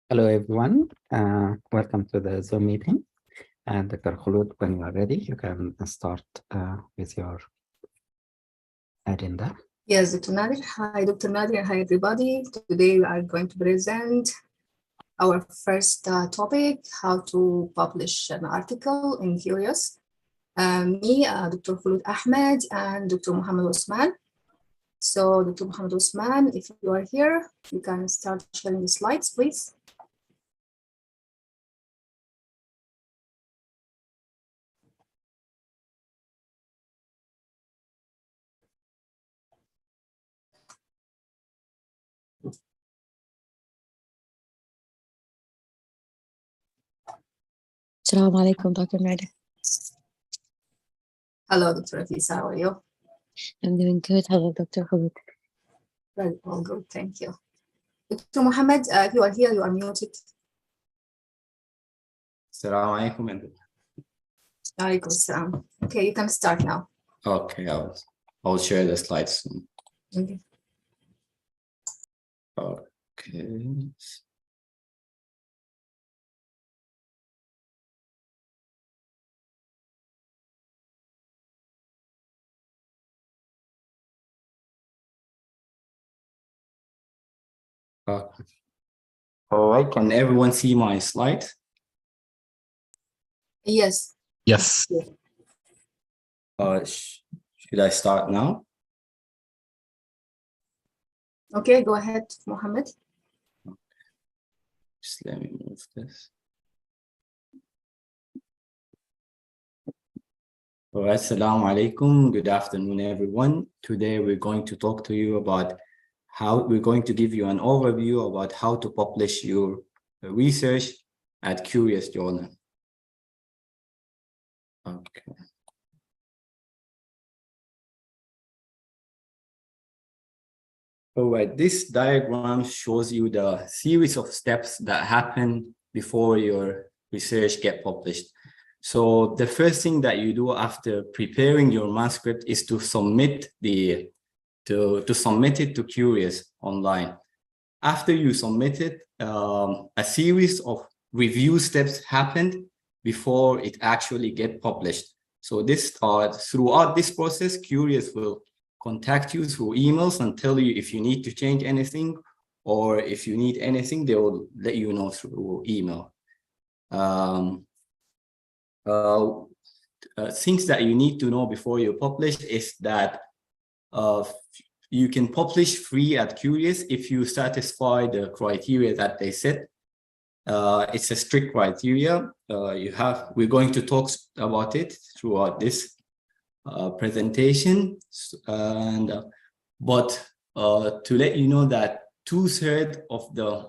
Hello, everyone. Welcome to the Zoom meeting. And Dr. Kholood, when you are ready, you can start with your agenda. Yes, Dr. Nadir. Hi, Dr. Nadir. Hi, everybody. Today we are going to present our first topic, how to publish an article in Cureus. Me, Dr. Kholood Ahmed, and Dr. Mohamed Osman. So, Dr. Mohamed Osman, if you are here, you can start sharing the slides, please. Assalamu alaikum, Dr. Nadir. Hello, Dr. Afisa, how are you? I'm doing good. Hello, Dr. Kholood. Very well, good, thank you. Dr. Mohamed, if you are here, you are muted. Assalamu alaikum. Alaikum salam. Okay, you can start now. Okay, I'll share the slides soon. Okay. Okay. All right, can everyone see my slides? Yes. Yes. Should I start now? Okay, go ahead, Mohamed. Just let me move this. All right, assalamu alaikum. Good afternoon, everyone. Today we're going to talk to you about how we're going to give you an overview about how to publish your research at Cureus Journal. Okay. All right, this diagram shows you the series of steps that happen before your research get published. So the first thing that you do after preparing your manuscript is to submit to submit it to Cureus online. After you submit it, a series of review steps happened before it actually get published. So throughout this process, Cureus will contact you through emails and tell you if you need to change anything, or if you need anything, they will let you know through email. Things that you need to know before you publish is that you can publish free at Cureus if you satisfy the criteria that they set. It's a strict criteria. We're going to talk about it throughout this presentation, but to let you know that 2/3 of the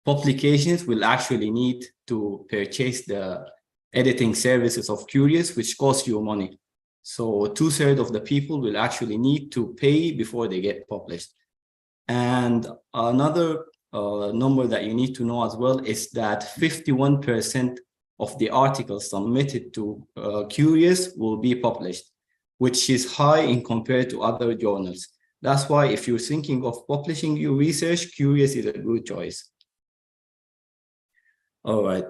publications will actually need to purchase the editing services of Cureus, which costs you money. So 2/3 of the people will actually need to pay before they get published. And another number that you need to know as well is that 51% of the articles submitted to Cureus will be published, which is high in compared to other journals. That's why if you're thinking of publishing your research, Cureus is a good choice. All right,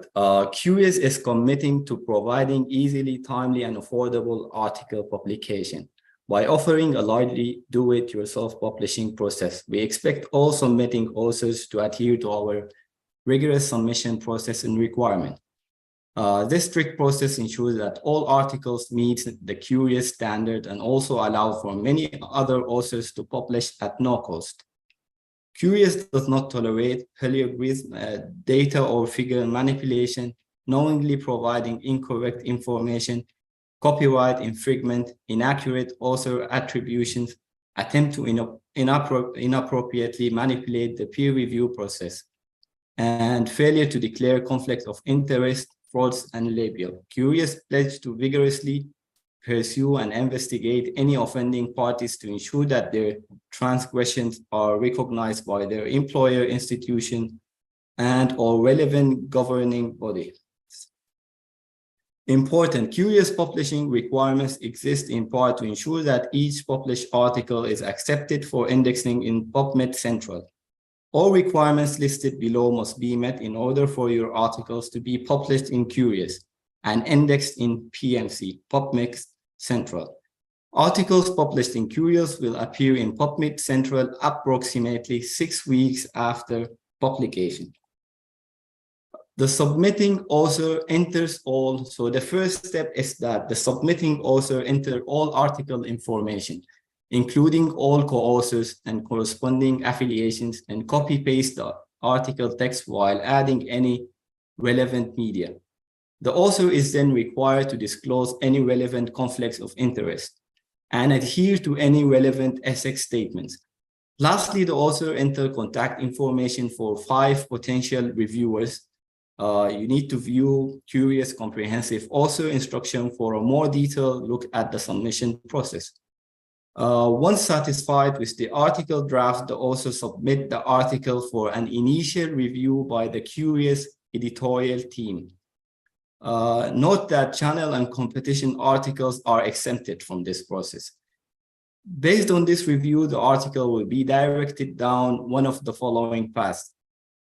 Cureus is committing to providing easily, timely, and affordable article publication. By offering a largely do-it-yourself publishing process, we expect all submitting authors to adhere to our rigorous submission process and requirement. This strict process ensures that all articles meet the Cureus standard and also allow for many other authors to publish at no cost. Cureus does not tolerate plagiarism, data or figure manipulation, knowingly providing incorrect information, copyright infringement, inaccurate author attributions, attempt to inappropriately manipulate the peer review process, and failure to declare conflict of interest, frauds, and label. Cureus pledge to vigorously pursue and investigate any offending parties to ensure that their transgressions are recognized by their employer, institution, and or relevant governing body. Important, Cureus publishing requirements exist in part to ensure that each published article is accepted for indexing in PubMed Central. All requirements listed below must be met in order for your articles to be published in Cureus and indexed in PMC, PubMed Central. Articles published in Cureus will appear in PubMed Central approximately 6 weeks after publication. The submitting author enters all. So the first step is that the submitting author enter all article information, including all co-authors and corresponding affiliations, and copy-paste the article text while adding any relevant media. The author is then required to disclose any relevant conflicts of interest and adhere to any relevant ethics statements. Lastly, the author enter contact information for 5 potential reviewers. You need to view Cureus comprehensive author instruction for a more detailed look at the submission process. Once satisfied with the article draft, the author submit the article for an initial review by the Cureus editorial team. Note that channel and competition articles are exempted from this process. Based on this review, the article will be directed down one of the following paths.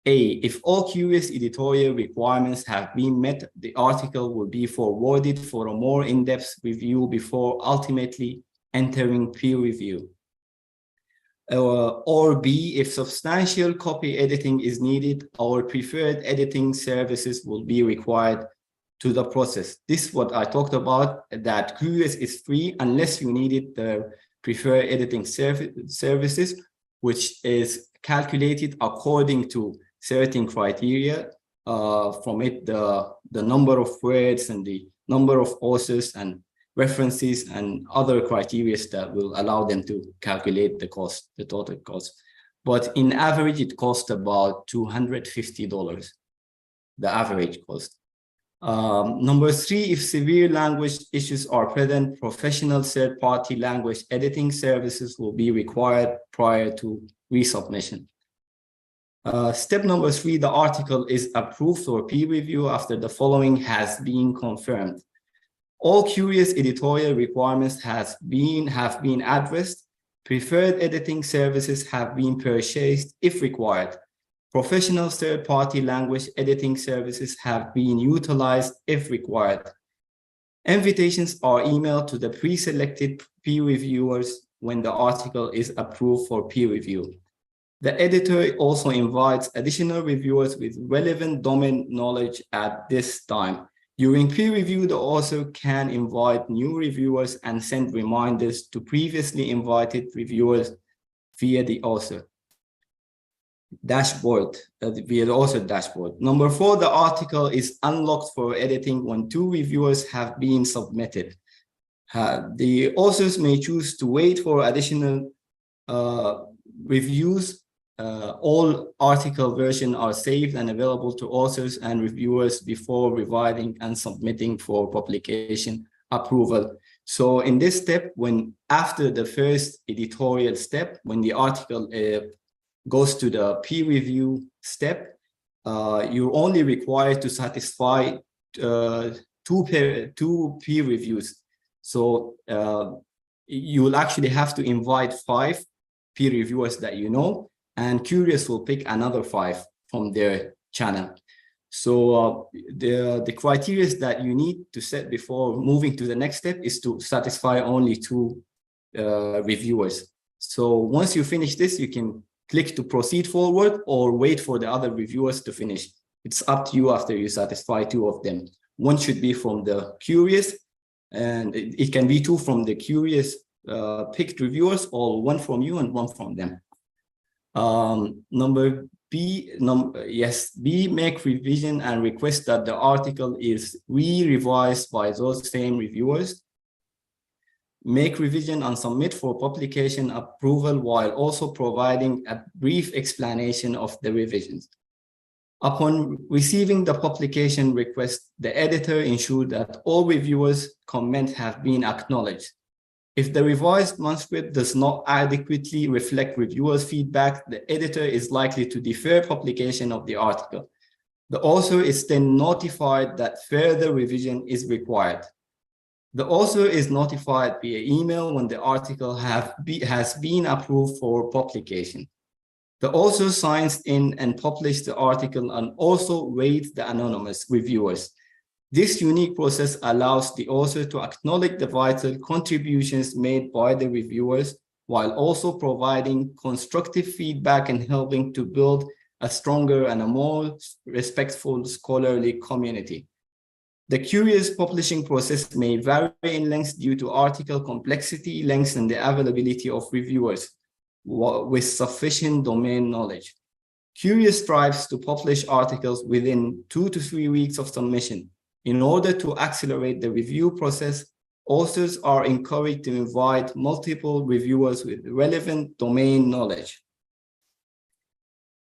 A, if all Cureus editorial requirements have been met, the article will be forwarded for a more in-depth review before ultimately entering peer review. Or B, if substantial copy editing is needed, our preferred editing services will be required to the process. This is what I talked about, that Cureus is free unless you needed the preferred editing services, which is calculated according to certain criteria. From it, the number of words and the number of authors and references and other criteria that will allow them to calculate the cost, the total cost. But in average, it costs about $250, the average cost. Number 3, if severe language issues are present, professional third-party language editing services will be required prior to resubmission. Step number 3, the article is approved for peer review after the following has been confirmed. All Cureus editorial requirements have been addressed. Preferred editing services have been purchased if required. Professional third-party language editing services have been utilized if required. Invitations are emailed to the pre-selected peer reviewers when the article is approved for peer review. The editor also invites additional reviewers with relevant domain knowledge at this time. During peer review, the author can invite new reviewers and send reminders to previously invited reviewers via the author dashboard, via the author dashboard. Number 4, the article is unlocked for editing when 2 reviewers have been submitted. The authors may choose to wait for additional reviews. All article versions are saved and available to authors and reviewers before revising and submitting for publication approval. So in this step, after the first editorial step, when the article goes to the peer review step, you're only required to satisfy 2 peer reviews. So you will actually have to invite 5 peer reviewers that you know, and Cureus will pick another 5 from their channel. So the criteria that you need to set before moving to the next step is to satisfy only 2 reviewers. So once you finish this, you can click to proceed forward or wait for the other reviewers to finish. It's up to you after you satisfy 2 of them. One should be from the Cureus, and it can be 2 from the Cureus picked reviewers, or 1 from you and 1 from them. Number B, B, make revision and request that the article is re-revised by those same reviewers. Make revision and submit for publication approval while also providing a brief explanation of the revisions. Upon receiving the publication request, the editor ensures that all reviewers' comments have been acknowledged. If the revised manuscript does not adequately reflect reviewers' feedback, the editor is likely to defer publication of the article. The author is then notified that further revision is required. The author is notified via email when the article has been approved for publication. The author signs in and publishes the article and also rates the anonymous reviewers. This unique process allows the author to acknowledge the vital contributions made by the reviewers while also providing constructive feedback and helping to build a stronger and a more respectful scholarly community. The Cureus publishing process may vary in length due to article complexity, length, and the availability of reviewers with sufficient domain knowledge. Cureus strives to publish articles within 2 to 3 weeks of submission. In order to accelerate the review process, authors are encouraged to invite multiple reviewers with relevant domain knowledge.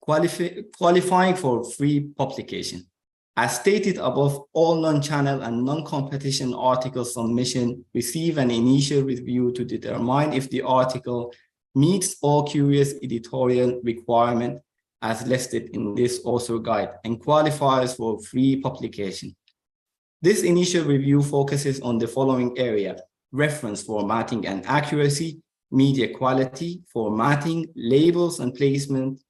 Qualifying for free publication. As stated above, all non-channel and non-competition article submission receive an initial review to determine if the article meets all Cureus editorial requirements as listed in this author guide and qualifies for free publication. This initial review focuses on the following area: reference formatting and accuracy, media quality, formatting, labels and placement,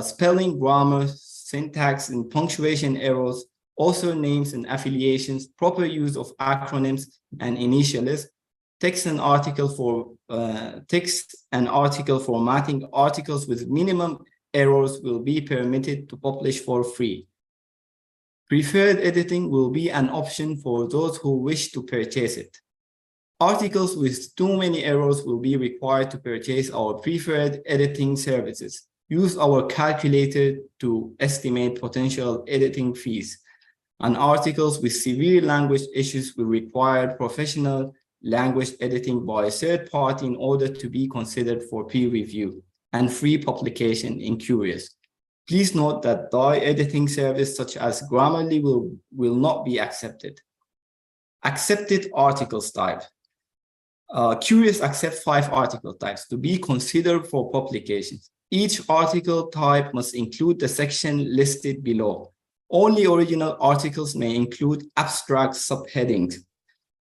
spelling, grammar, syntax and punctuation errors, author names and affiliations, proper use of acronyms and initials, text and article formatting. Articles with minimum errors will be permitted to publish for free. Preferred editing will be an option for those who wish to purchase it. Articles with too many errors will be required to purchase our preferred editing services. Use our calculator to estimate potential editing fees. And articles with severe language issues will require professional language editing by a third party in order to be considered for peer review and free publication in Cureus. Please note that DAI editing service such as Grammarly will not be accepted. Accepted articles type. Cureus accepts 5 article types to be considered for publications. Each article type must include the section listed below. Only original articles may include abstract subheadings.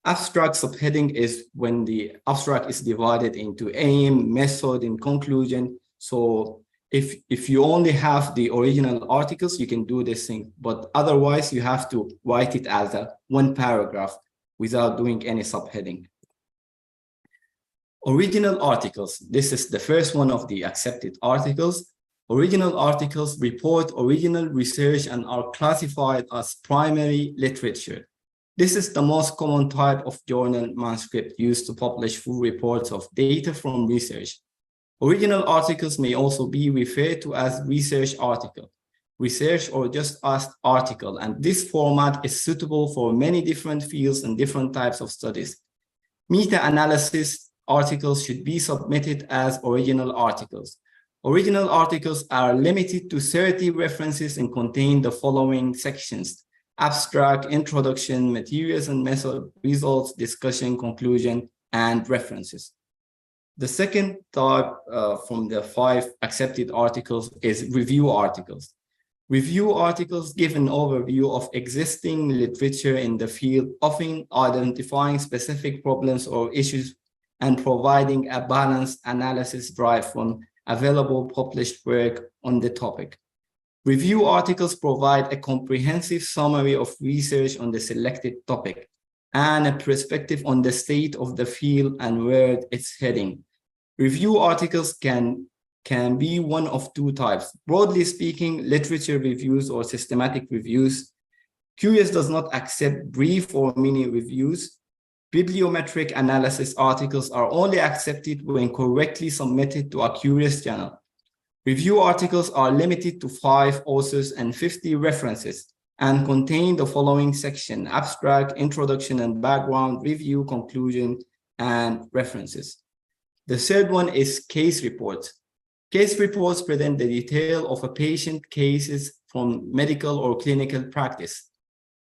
Abstract subheading is when the abstract is divided into aim, method, and conclusion. So if you only have the original articles, you can do this thing, but otherwise you have to write it as a one paragraph without doing any subheading. Original articles. This is the first one of the accepted articles. Original articles report original research and are classified as primary literature. This is the most common type of journal manuscript used to publish full reports of data from research. Original articles may also be referred to as research article, research or just asked article, and this format is suitable for many different fields and different types of studies. Meta-analysis articles should be submitted as original articles. Original articles are limited to 30 references and contain the following sections: abstract, introduction, materials and method, results, discussion, conclusion, and references. The second type from the 5 accepted articles is review articles. Review articles give an overview of existing literature in the field, often identifying specific problems or issues and providing a balanced analysis derived from available published work on the topic. Review articles provide a comprehensive summary of research on the selected topic and a perspective on the state of the field and where it's heading. Review articles can be one of 2 types. Broadly speaking, literature reviews or systematic reviews. Cureus does not accept brief or mini reviews. Bibliometric analysis articles are only accepted when correctly submitted to a Cureus journal. Review articles are limited to 5 authors and 50 references and contain the following section: abstract, introduction and background, review, conclusion, and references. The third one is case reports. Case reports present the detail of a patient cases from medical or clinical practice.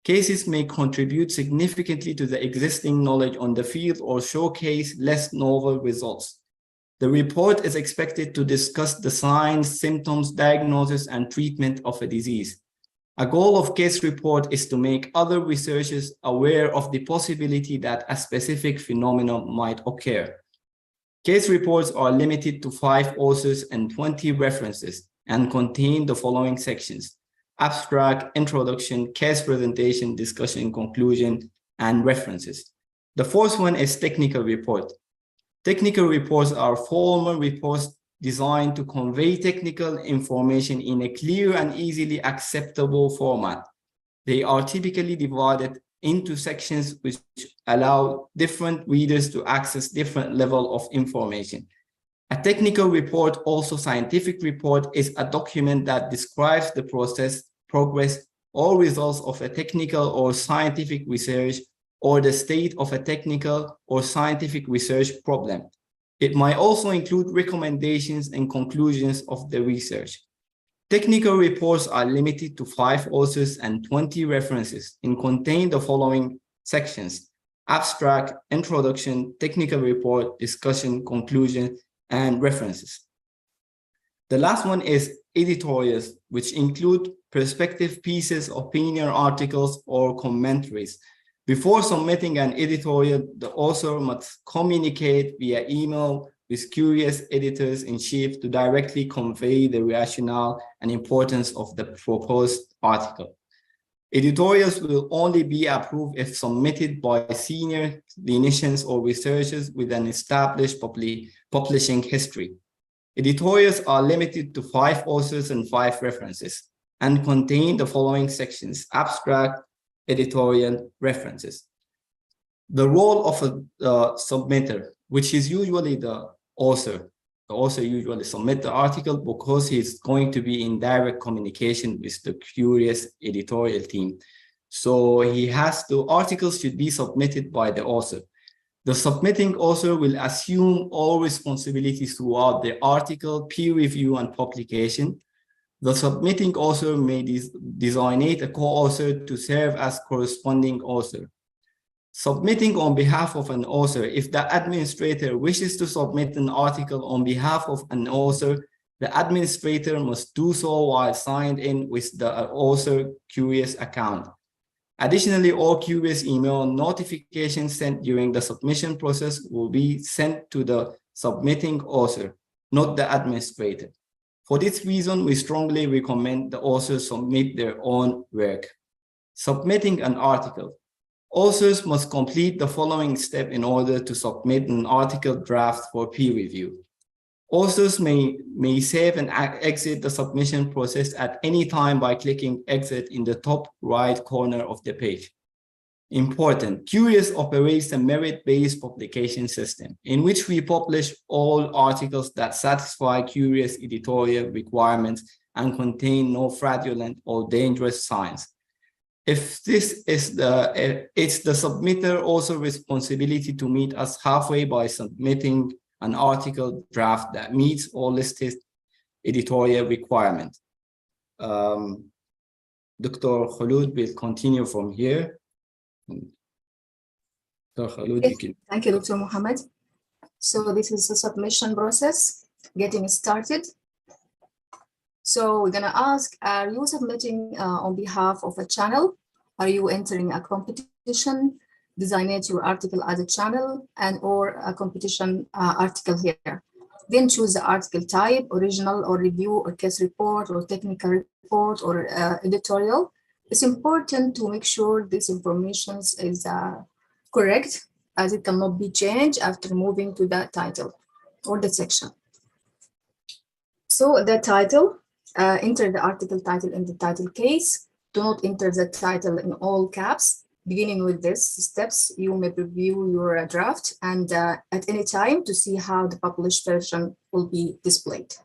Cases may contribute significantly to the existing knowledge on the field or showcase less novel results. The report is expected to discuss the signs, symptoms, diagnosis, and treatment of a disease. A goal of case report is to make other researchers aware of the possibility that a specific phenomenon might occur. Case reports are limited to 5 authors and 20 references and contain the following sections: abstract, introduction, case presentation, discussion, conclusion, and references. The fourth one is technical report. Technical reports are formal reports designed to convey technical information in a clear and easily acceptable format. They are typically divided into sections which allow different readers to access different levels of information. A technical report, also scientific report, is a document that describes the process, progress, or results of a technical or scientific research or the state of a technical or scientific research problem. It might also include recommendations and conclusions of the research. Technical reports are limited to 5 authors and 20 references and contain the following sections: abstract, introduction, technical report, discussion, conclusion, and references. The last one is editorials, which include perspective pieces, opinion articles, or commentaries. Before submitting an editorial, the author must communicate via email with Cureus editors-in-chief to directly convey the rationale and importance of the proposed article. Editorials will only be approved if submitted by senior clinicians or researchers with an established publishing history. Editorials are limited to 5 authors and 5 references and contain the following sections: abstract, editorial, references. The role of a submitter, which is usually the author. The author usually submits the article because he's going to be in direct communication with the Cureus editorial team. So articles should be submitted by the author. The submitting author will assume all responsibilities throughout the article, peer review, and publication. The submitting author may designate a co-author to serve as corresponding author. Submitting on behalf of an author. If the administrator wishes to submit an article on behalf of an author, the administrator must do so while signed in with the author Cureus account. Additionally, all Cureus email notifications sent during the submission process will be sent to the submitting author, not the administrator. For this reason, we strongly recommend the authors submit their own work. Submitting an article. Authors must complete the following step in order to submit an article draft for peer review. Authors may save and exit the submission process at any time by clicking exit in the top right corner of the page. Important, Cureus operates a merit-based publication system in which we publish all articles that satisfy Cureus editorial requirements and contain no fraudulent or dangerous science. If this is it's the submitter also responsibility to meet us halfway by submitting an article draft that meets all listed editorial requirements. Dr. Kholood will continue from here. Dr. Kholood, Yes, you can. thank you, Dr. Mohamed. So this is the submission process, getting started. So we're gonna ask, are you submitting on behalf of a channel? Are you entering a competition? Designate your article as a channel or a competition article here. Then choose the article type, original or review or case report or technical report or editorial. It's important to make sure this information is correct, as it cannot be changed after moving to that title or the section. So the title, enter the article title in the title case. Do not enter the title in all caps. Beginning with these steps, you may review your draft and at any time to see how the published version will be displayed.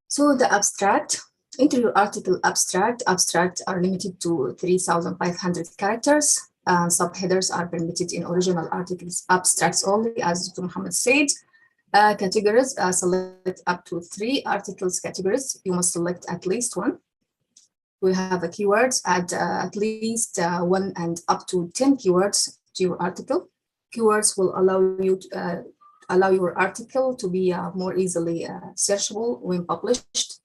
So the abstract, enter your article abstract. Abstracts are limited to 3,500 characters. Subheaders are permitted in original articles abstracts only, as Dr. Mohamed said. Categories, select up to 3 articles categories. You must select at least 1. We have a keywords, add at least 1 and up to 10 keywords to your article. Keywords will allow your article to be more easily searchable when published.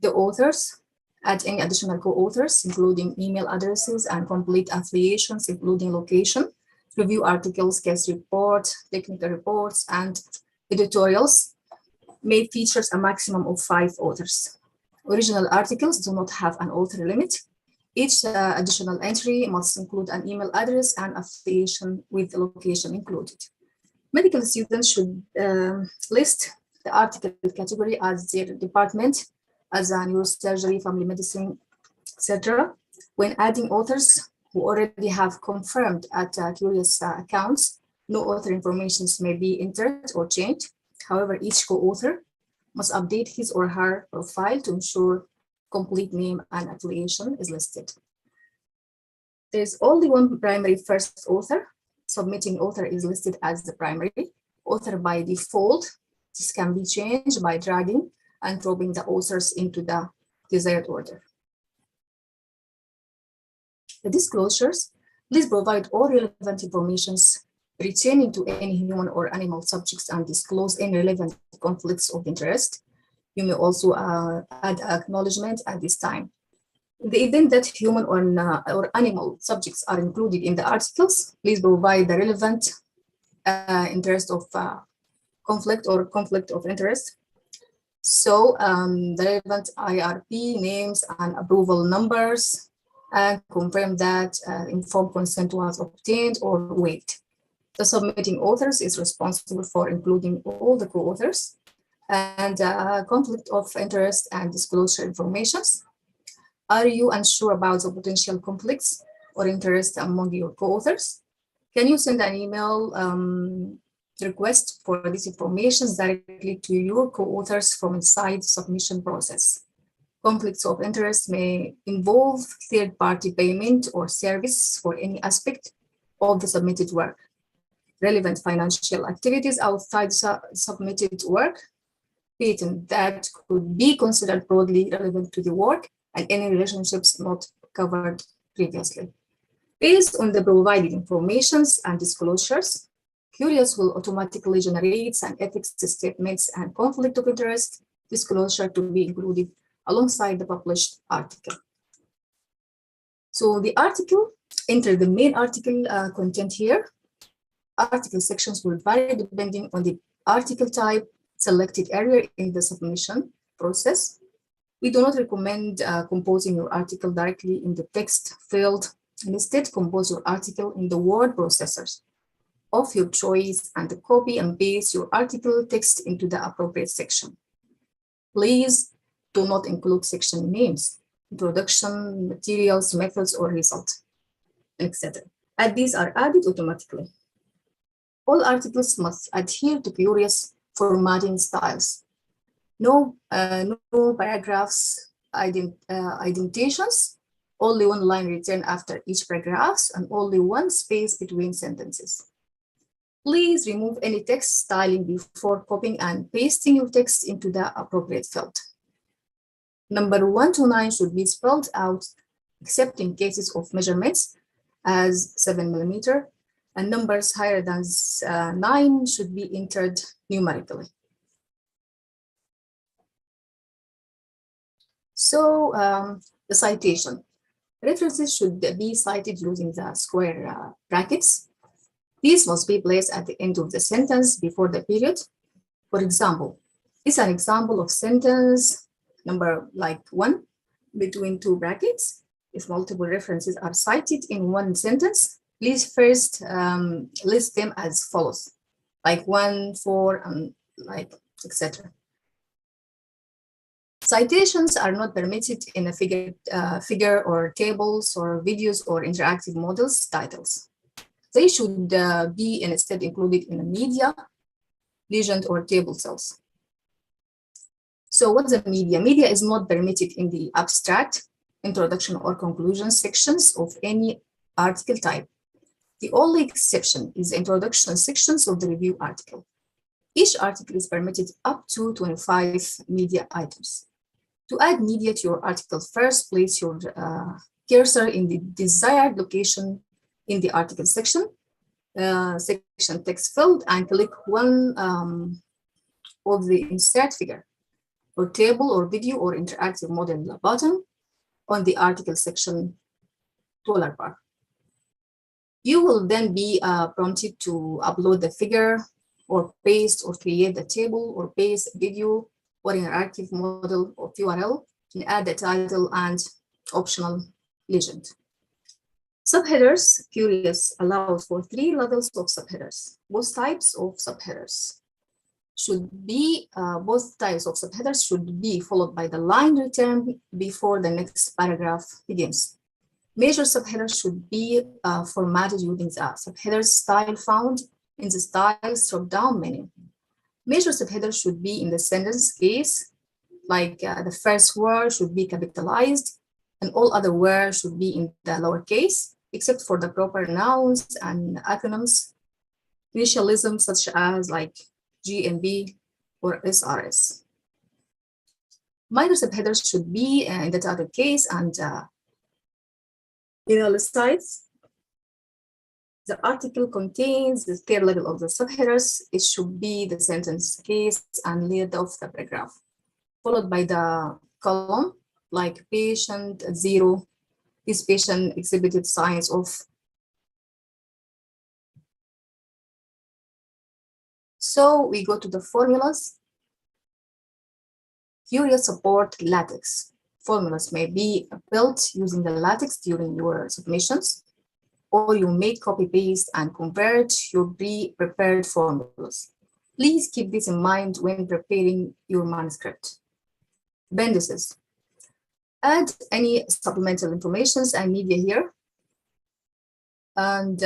The authors, add any additional co-authors, including email addresses and complete affiliations, including location. Review articles, case reports, technical reports, and editorials may feature a maximum of 5 authors. Original articles do not have an author limit. Each additional entry must include an email address and affiliation with the location included. Medical students should list the article category as their department, as a neurosurgery, family medicine, etc. When adding authors who already have confirmed at Cureus accounts, no author information may be entered or changed. However, each co-author must update his or her profile to ensure complete name and affiliation is listed. There's only one primary first author. Submitting author is listed as the primary author by default. This can be changed by dragging and dropping the authors into the desired order. The disclosures, please provide all relevant information pertaining to any human or animal subjects and disclose any relevant conflicts of interest. You may also add acknowledgement at this time. In the event that human or animal subjects are included in the articles, please provide the relevant interest of conflict of interest. So the relevant IRP names and approval numbers, and confirm that informed consent was obtained or waived. The submitting authors is responsible for including all the co-authors and conflict of interest and disclosure informations. Are you unsure about the potential conflicts or interest among your co-authors? Can you send an email request for this information directly to your co-authors from inside the submission process? Conflicts of interest may involve third-party payment or service for any aspect of the submitted work. Relevant financial activities outside submitted work, patent that could be considered broadly relevant to the work, and any relationships not covered previously. Based on the provided informations and disclosures, Cureus will automatically generate an ethics statements and conflict of interest disclosure to be included alongside the published article. So the article, enter the main article content here. Article sections will vary depending on the article type selected area in the submission process. We do not recommend composing your article directly in the text field. Instead, compose your article in the word processors of your choice and copy and paste your article text into the appropriate section. Please do not include section names, introduction, materials, methods, or result, etc. And these are added automatically. All articles must adhere to Cureus formatting styles. No paragraphs, indentations, only one line written after each paragraph, and only one space between sentences. Please remove any text styling before copying and pasting your text into the appropriate field. Number 1 to 9 should be spelled out, except in cases of measurements as 7 mm, and numbers higher than 9 should be entered numerically. So the citation. References should be cited using the square brackets. These must be placed at the end of the sentence before the period. For example, this is an example of sentence number like 1 between 2 brackets. If multiple references are cited in one sentence, please first list them as follows, like 1, 4, and like etc. Citations are not permitted in a figure or tables or videos or interactive models titles. They should be instead included in a media, legend, or table cells. So what's the media? Media is not permitted in the abstract, introduction, or conclusion sections of any article type. The only exception is the introduction sections of the review article. Each article is permitted up to 25 media items. To add media to your article, first place your cursor in the desired location in the article section text field, and click one of the insert figure or table or video or interactive model button on the article section toolbar bar. You will then be prompted to upload the figure or paste or create the table or paste video or interactive model of URL and add the title and optional legend. Subheaders, Cureus allows for 3 levels of subheaders. Both types of subheaders should be followed by the line return before the next paragraph begins. Major subheaders should be formatted using the subheader style found in the styles drop-down menu. Major subheaders should be in the sentence case, like the first word should be capitalized and all other words should be in the lowercase, except for the proper nouns and acronyms, initialisms such as like GMB or SRS. Minor subheaders should be in the title case and italicized. The article contains the third level of the subheaders. It should be the sentence case and lead of the paragraph, followed by the column like patient 0. This patient exhibited signs of. So we go to the formulas. Cureus support LaTeX. Formulas may be built using the LaTeX during your submissions, or you may copy, paste, and convert your pre-prepared formulas. Please keep this in mind when preparing your manuscript. Appendices. Add any supplemental information and media here. And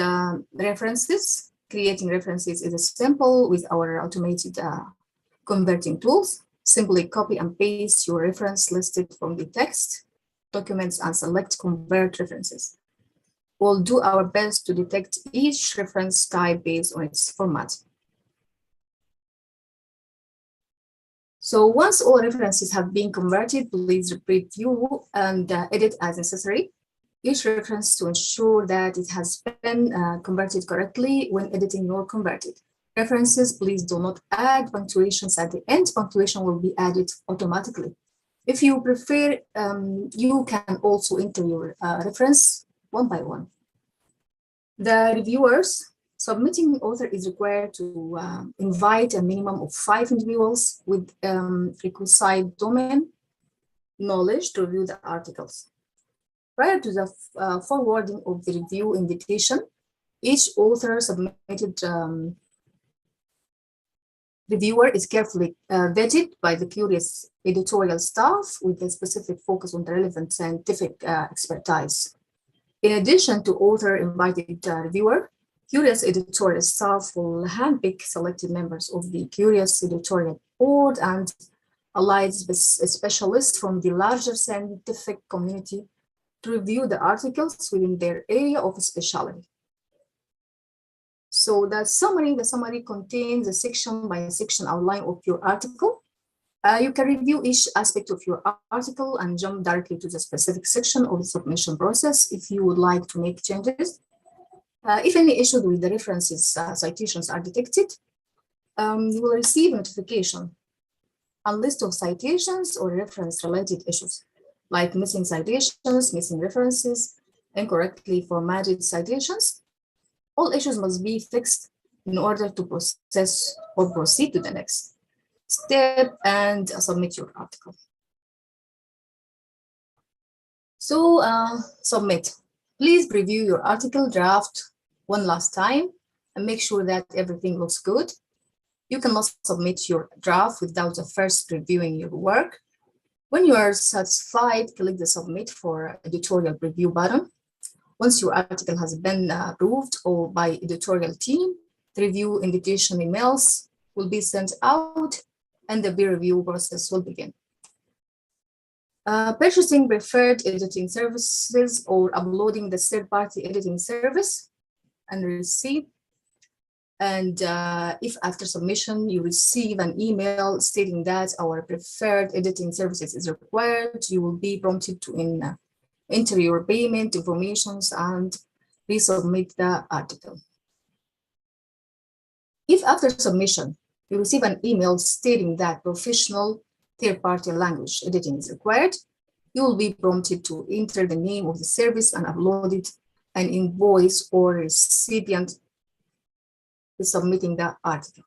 references. Creating references is simple with our automated converting tools. Simply copy and paste your reference listed from the text documents and select convert references. We'll do our best to detect each reference type based on its format. So once all references have been converted, please review and edit as necessary each reference to ensure that it has been converted correctly when editing your converted. References, please do not add punctuations at the end. Punctuation will be added automatically. If you prefer, you can also enter your reference one by one. The reviewers, submitting author is required to invite a minimum of 5 individuals with requisite domain knowledge to review the articles. Prior to the forwarding of the review invitation, each author submitted reviewer is carefully vetted by the Cureus editorial staff with a specific focus on the relevant scientific expertise. In addition to author-invited reviewer, Cureus editorial staff will handpick selected members of the Cureus editorial board and allied specialists from the larger scientific community to review the articles within their area of specialty. So the summary contains a section by section outline of your article. You can review each aspect of your article and jump directly to the specific section of the submission process if you would like to make changes. If any issues with the references citations are detected, you will receive a notification, a list of citations or reference-related issues, like missing citations, missing references, incorrectly formatted citations. All issues must be fixed in order to process or proceed to the next step and submit your article. So submit. Please review your article draft one last time and make sure that everything looks good. You cannot submit your draft without first reviewing your work. When you are satisfied, click the submit for editorial review button. Once your article has been approved or by editorial team, the review invitation emails will be sent out and the peer review process will begin. Purchasing preferred editing services or uploading the third-party editing service and receive. And if after submission you receive an email stating that our preferred editing services is required, you will be prompted to enter your payment information and resubmit the article. If after submission you receive an email stating that professional third-party language editing is required, you will be prompted to enter the name of the service and upload it an invoice or recipient is submitting the article.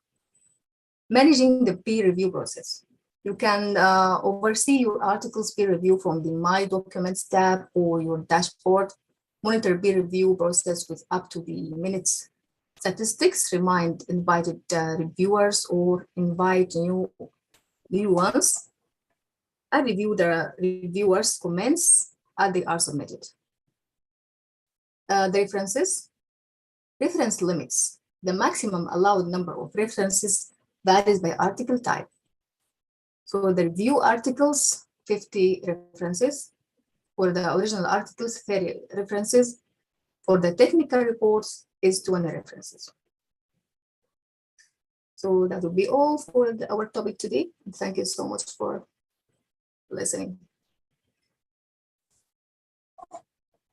Managing the peer review process. You can oversee your article's peer review from the My Documents tab or your dashboard. Monitor peer review process with up to the minutes statistics. Remind invited reviewers or invite new ones. I review the reviewers' comments as they are submitted. The references. Reference limits. The maximum allowed number of references varies by article type. So the review articles, 50 references. For the original articles, 30 references. For the technical reports, is 20 references. So that will be all for our topic today. Thank you so much for listening.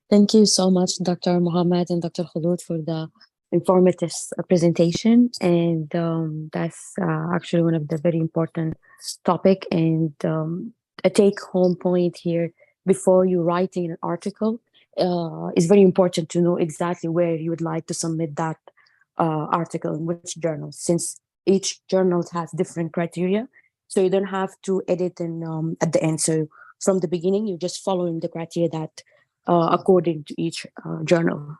Thank you so much, Dr. Mohamed and Dr. Kholood, for the informative presentation. And that's actually one of the very important topic. And a take-home point here, before you writing an article, it's very important to know exactly where you would like to submit that article, in which journal, since each journal has different criteria. So you don't have to edit in, at the end. So from the beginning, you're just following the criteria that according to each journal.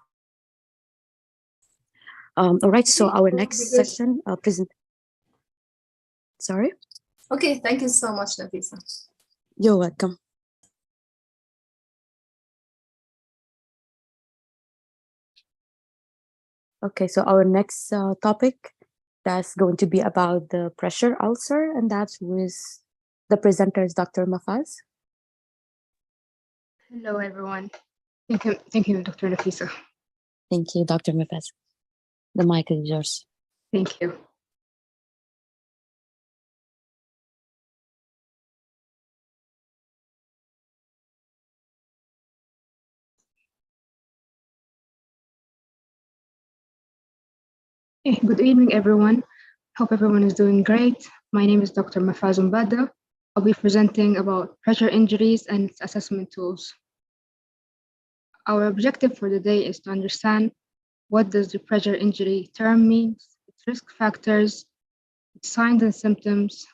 All right, so our next session Sorry? Okay, thank you so much, Nafisa. You're welcome. Okay, so our next topic, that's going to be about the pressure ulcer, and that's with the presenter is Dr. Mafaz. Hello, everyone. Thank you, Dr. Nafisa. Thank you, Dr. Mafaz. The mic is yours. Thank you. Good evening, everyone. Hope everyone is doing great. My name is Dr. Mafaz Ombada. I'll be presenting about pressure injuries and its assessment tools. Our objective for the day is to understand what does the pressure injury term means, its risk factors, its signs and symptoms,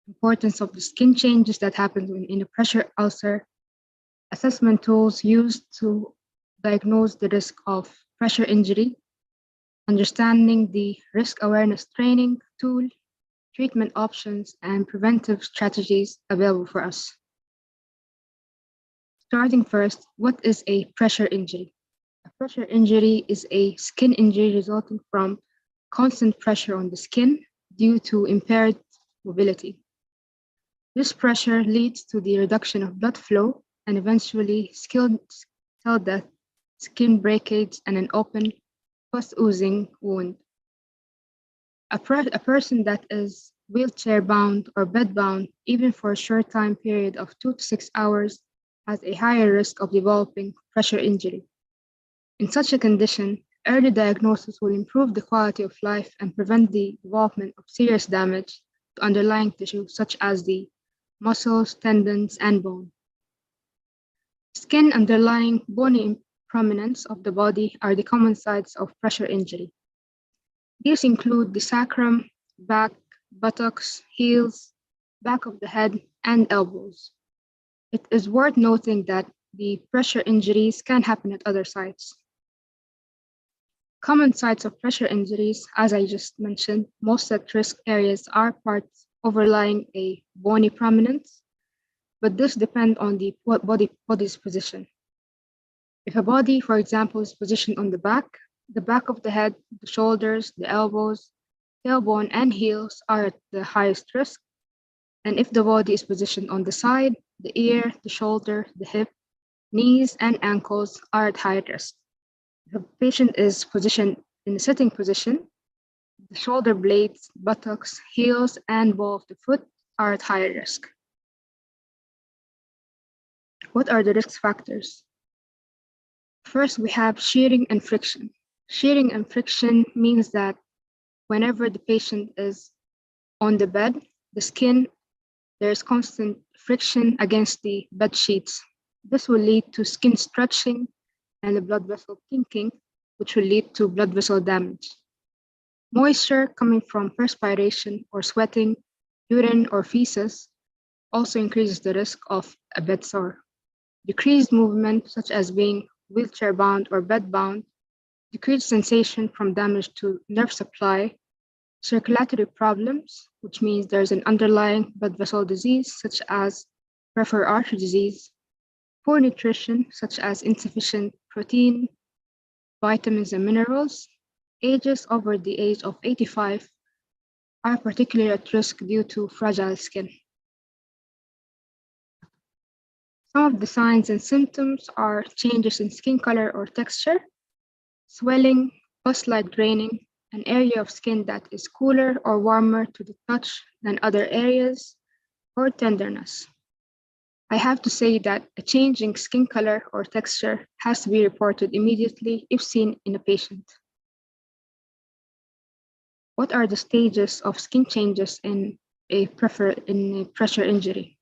importance of the skin changes that happen in a pressure ulcer, assessment tools used to diagnose the risk of pressure injury, understanding the risk awareness training tool, treatment options, and preventive strategies available for us. Starting first, what is a pressure injury? A pressure injury is a skin injury resulting from constant pressure on the skin due to impaired mobility. This pressure leads to the reduction of blood flow and eventually cell death, skin breakage, and an open post-oozing wound. A person that is wheelchair-bound or bed-bound, even for a short time period of 2 to 6 hours, has a higher risk of developing pressure injury. In such a condition, early diagnosis will improve the quality of life and prevent the development of serious damage to underlying tissue, such as the muscles, tendons, and bone. Skin underlying bony prominence of the body are the common sites of pressure injury. These include the sacrum, back, buttocks, heels, back of the head, and elbows. It is worth noting that the pressure injuries can happen at other sites. Common sites of pressure injuries, as I just mentioned, most at-risk areas are parts overlying a bony prominence, but this depends on the body's position. If a body, for example, is positioned on the back of the head, the shoulders, the elbows, tailbone, and heels are at the highest risk. And if the body is positioned on the side, the ear, the shoulder, the hip, knees, and ankles are at high risk. If a patient is positioned in a sitting position, the shoulder blades, buttocks, heels, and ball of the foot are at higher risk. What are the risk factors? First, we have shearing and friction. Shearing and friction means that whenever the patient is on the bed, the skin, there's constant friction against the bed sheets. This will lead to skin stretching and the blood vessel kinking, which will lead to blood vessel damage. Moisture coming from perspiration or sweating, urine, or feces also increases the risk of a bed sore. Decreased movement, such as being wheelchair-bound or bed-bound, decreased sensation from damage to nerve supply, circulatory problems, which means there's an underlying blood vessel disease, such as peripheral artery disease, poor nutrition, such as insufficient protein, vitamins, and minerals. Ages over the age of 85 are particularly at risk due to fragile skin. Some of the signs and symptoms are changes in skin color or texture, swelling, pus-like draining, an area of skin that is cooler or warmer to the touch than other areas, or tenderness. I have to say that a change in skin color or texture has to be reported immediately if seen in a patient. What are the stages of skin changes in a pressure injury?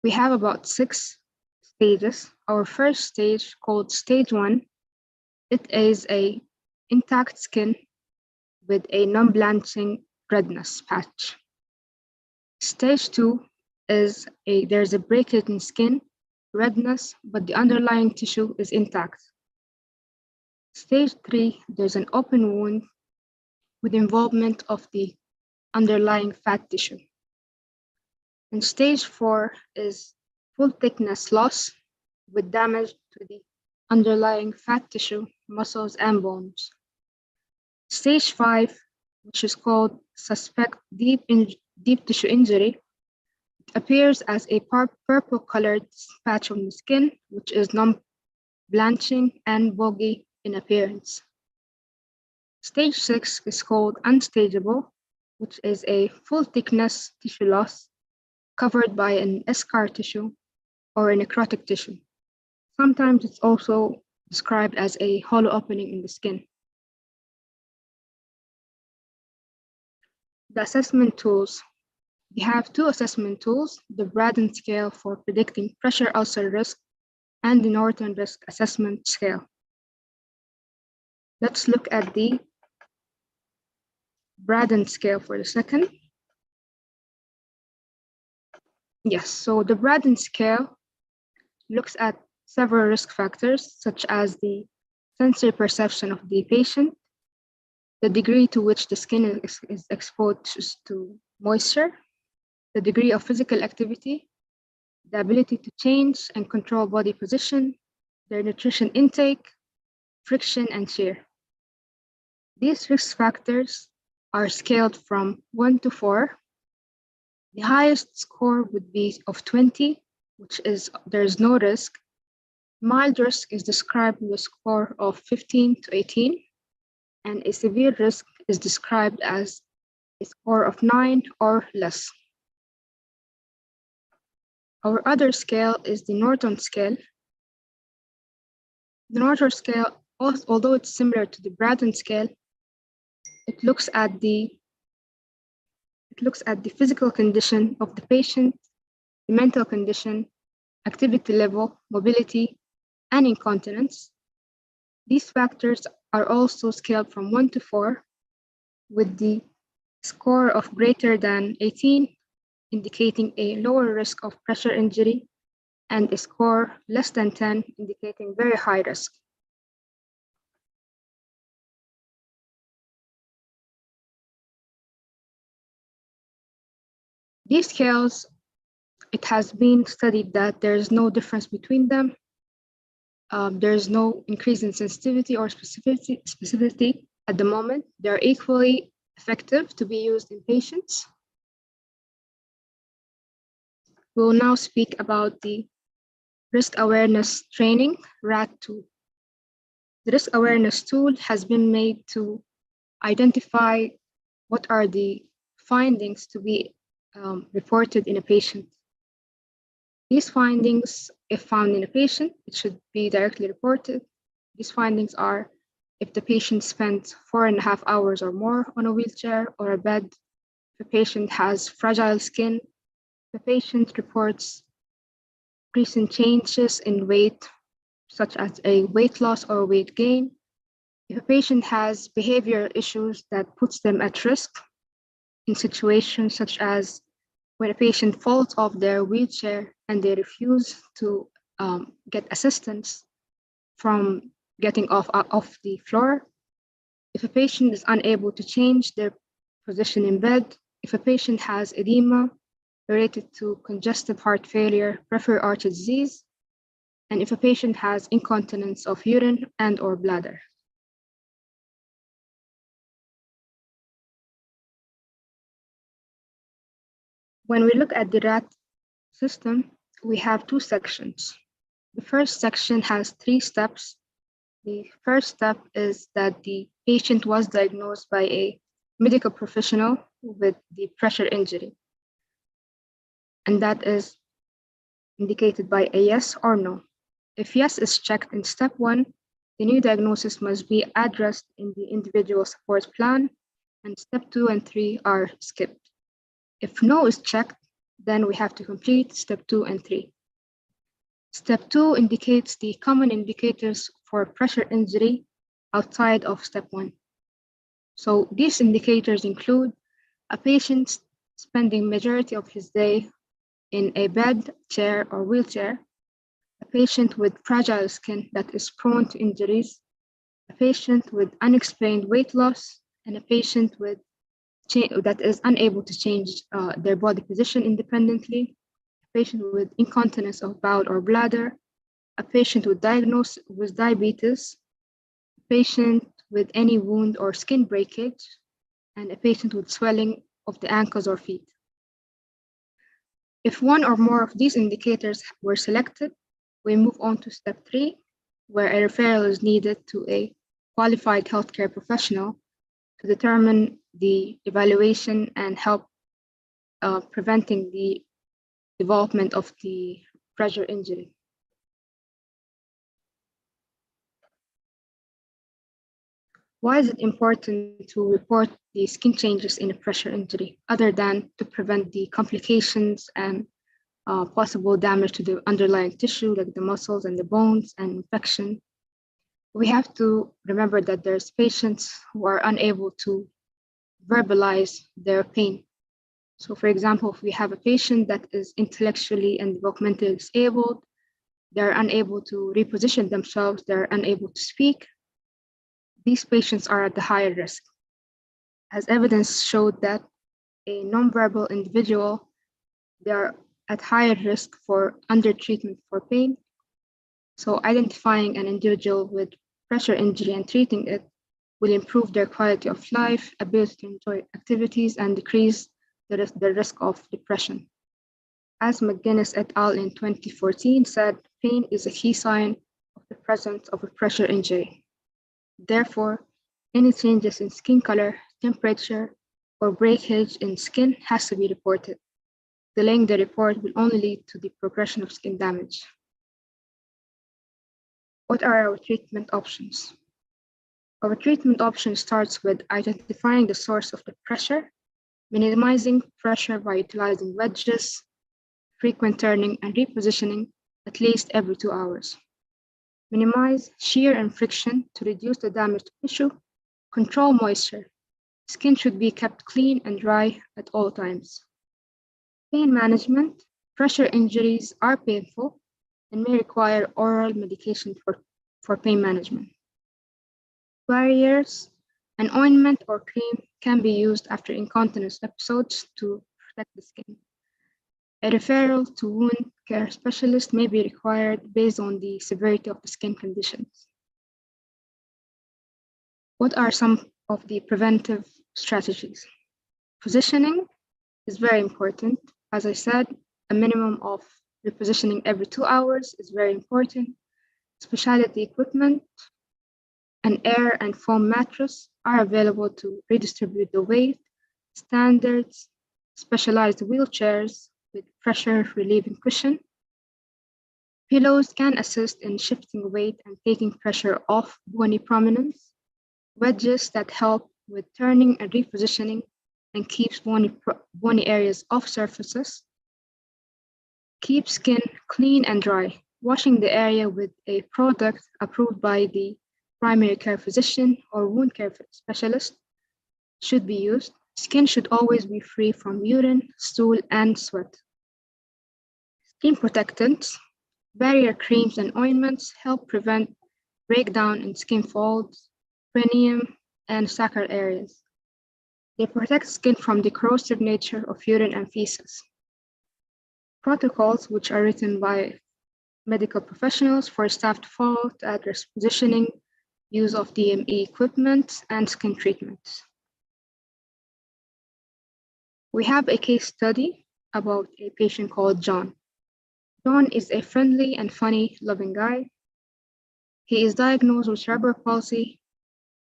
We have about 6 stages. Our first stage, called stage 1, it is a intact skin with a non-blanching redness patch. Stage 2 is there's a breakage in skin, redness, but the underlying tissue is intact. Stage 3, there's an open wound with involvement of the underlying fat tissue. And stage 4 is full thickness loss with damage to the underlying fat tissue, muscles, and bones. Stage 5, which is called suspect deep tissue injury, appears as a purple colored patch on the skin, which is non-blanching and boggy in appearance. Stage 6 is called unstageable, which is a full thickness tissue loss covered by an eschar tissue or a necrotic tissue. Sometimes it's also described as a hollow opening in the skin. The assessment tools. We have 2 assessment tools, the Braden scale for predicting pressure ulcer risk and the Norton risk assessment scale. Let's look at the Braden scale for a second. Yes, so the Braden scale looks at several risk factors, such as the sensory perception of the patient, the degree to which the skin is exposed to moisture, the degree of physical activity, the ability to change and control body position, their nutrition intake, friction, and shear. These risk factors are scaled from 1 to 4. The highest score would be of 20, which is there's no risk. Mild risk is described with a score of 15 to 18, and a severe risk is described as a score of 9 or less. Our other scale is the Norton scale. The Norton scale, although it's similar to the Braden scale, it looks at the physical condition of the patient, the mental condition, activity level, mobility, and incontinence. These factors are also scaled from 1 to 4, with the score of greater than 18 indicating a lower risk of pressure injury, and a score less than 10 indicating very high risk. These scales, it has been studied that there is no difference between them. There is no increase in sensitivity or specificity at the moment. They're equally effective to be used in patients. We will now speak about the risk awareness training, RAT tool. The risk awareness tool has been made to identify what are the findings to be reported in a patient. These findings, if found in a patient, it should be directly reported. These findings are if the patient spent 4.5 hours or more on a wheelchair or a bed, if the patient has fragile skin, the patient reports recent changes in weight, such as a weight loss or weight gain. If a patient has behavioral issues that puts them at risk in situations such as when a patient falls off their wheelchair and they refuse to get assistance from getting off the floor. If a patient is unable to change their position in bed, if a patient has edema related to congestive heart failure, peripheral artery disease, and if a patient has incontinence of urine and or bladder. When we look at the RAT system, we have two sections. The first section has 3 steps. The first step is that the patient was diagnosed by a medical professional with the pressure injury. And that is indicated by a yes or no. If yes is checked in step 1, the new diagnosis must be addressed in the individual support plan, and step 2 and 3 are skipped. If no is checked, then we have to complete step 2 and 3. Step 2 indicates the common indicators for pressure injury outside of step 1. So these indicators include a patient spending majority of his day in a bed, chair, or wheelchair, a patient with fragile skin that is prone to injuries, a patient with unexplained weight loss, and a patient that is unable to change their body position independently, a patient with incontinence of bowel or bladder, a patient with diagnosed with diabetes, a patient with any wound or skin breakage, and a patient with swelling of the ankles or feet. If one or more of these indicators were selected, we move on to step 3, where a referral is needed to a qualified healthcare professional to determine the evaluation and help preventing the development of the pressure injury. Why is it important to report the skin changes in a pressure injury, other than to prevent the complications and possible damage to the underlying tissue, like the muscles and the bones and infection? We have to remember that there's patients who are unable to verbalize their pain. So for example, if we have a patient that is intellectually and developmentally disabled, they're unable to reposition themselves, they're unable to speak, these patients are at the higher risk, as evidence showed that a nonverbal individual, they are at higher risk for undertreatment for pain. So identifying an individual with pressure injury and treating it will improve their quality of life, ability to enjoy activities, and decrease the risk of depression. As McGuinness et al. In 2014 said, pain is a key sign of the presence of a pressure injury. Therefore, any changes in skin color, temperature, or breakage in skin has to be reported. Delaying the report will only lead to the progression of skin damage. What are our treatment options? Our treatment option starts with identifying the source of the pressure, minimizing pressure by utilizing wedges, frequent turning and repositioning at least every 2 hours. Minimize shear and friction to reduce the damage to tissue, control moisture. Skin should be kept clean and dry at all times. Pain management. Pressure injuries are painful and may require oral medication for pain management. Barriers. An ointment or cream can be used after incontinence episodes to protect the skin. A referral to wound care specialist may be required based on the severity of the skin conditions. What are some of the preventive strategies? Positioning is very important. As I said, a minimum of repositioning every 2 hours is very important. Specialty equipment, an air and foam mattress are available to redistribute the weight. Standards, specialized wheelchairs with pressure relieving cushion. Pillows can assist in shifting weight and taking pressure off bony prominence. Wedges that help with turning and repositioning and keeps bony areas off surfaces. Keep skin clean and dry. washing the area with a product approved by the primary care physician or wound care specialist should be used. Skin should always be free from urine, stool, and sweat. Skin protectants, barrier creams and ointments help prevent breakdown in skin folds, perineum, and sacral areas. They protect skin from the corrosive nature of urine and feces. Protocols, which are written by medical professionals for staff to follow to address positioning, use of DME equipment, and skin treatments. We have a case study about a patient called John. John is a friendly and funny, loving guy. He is diagnosed with cerebral palsy,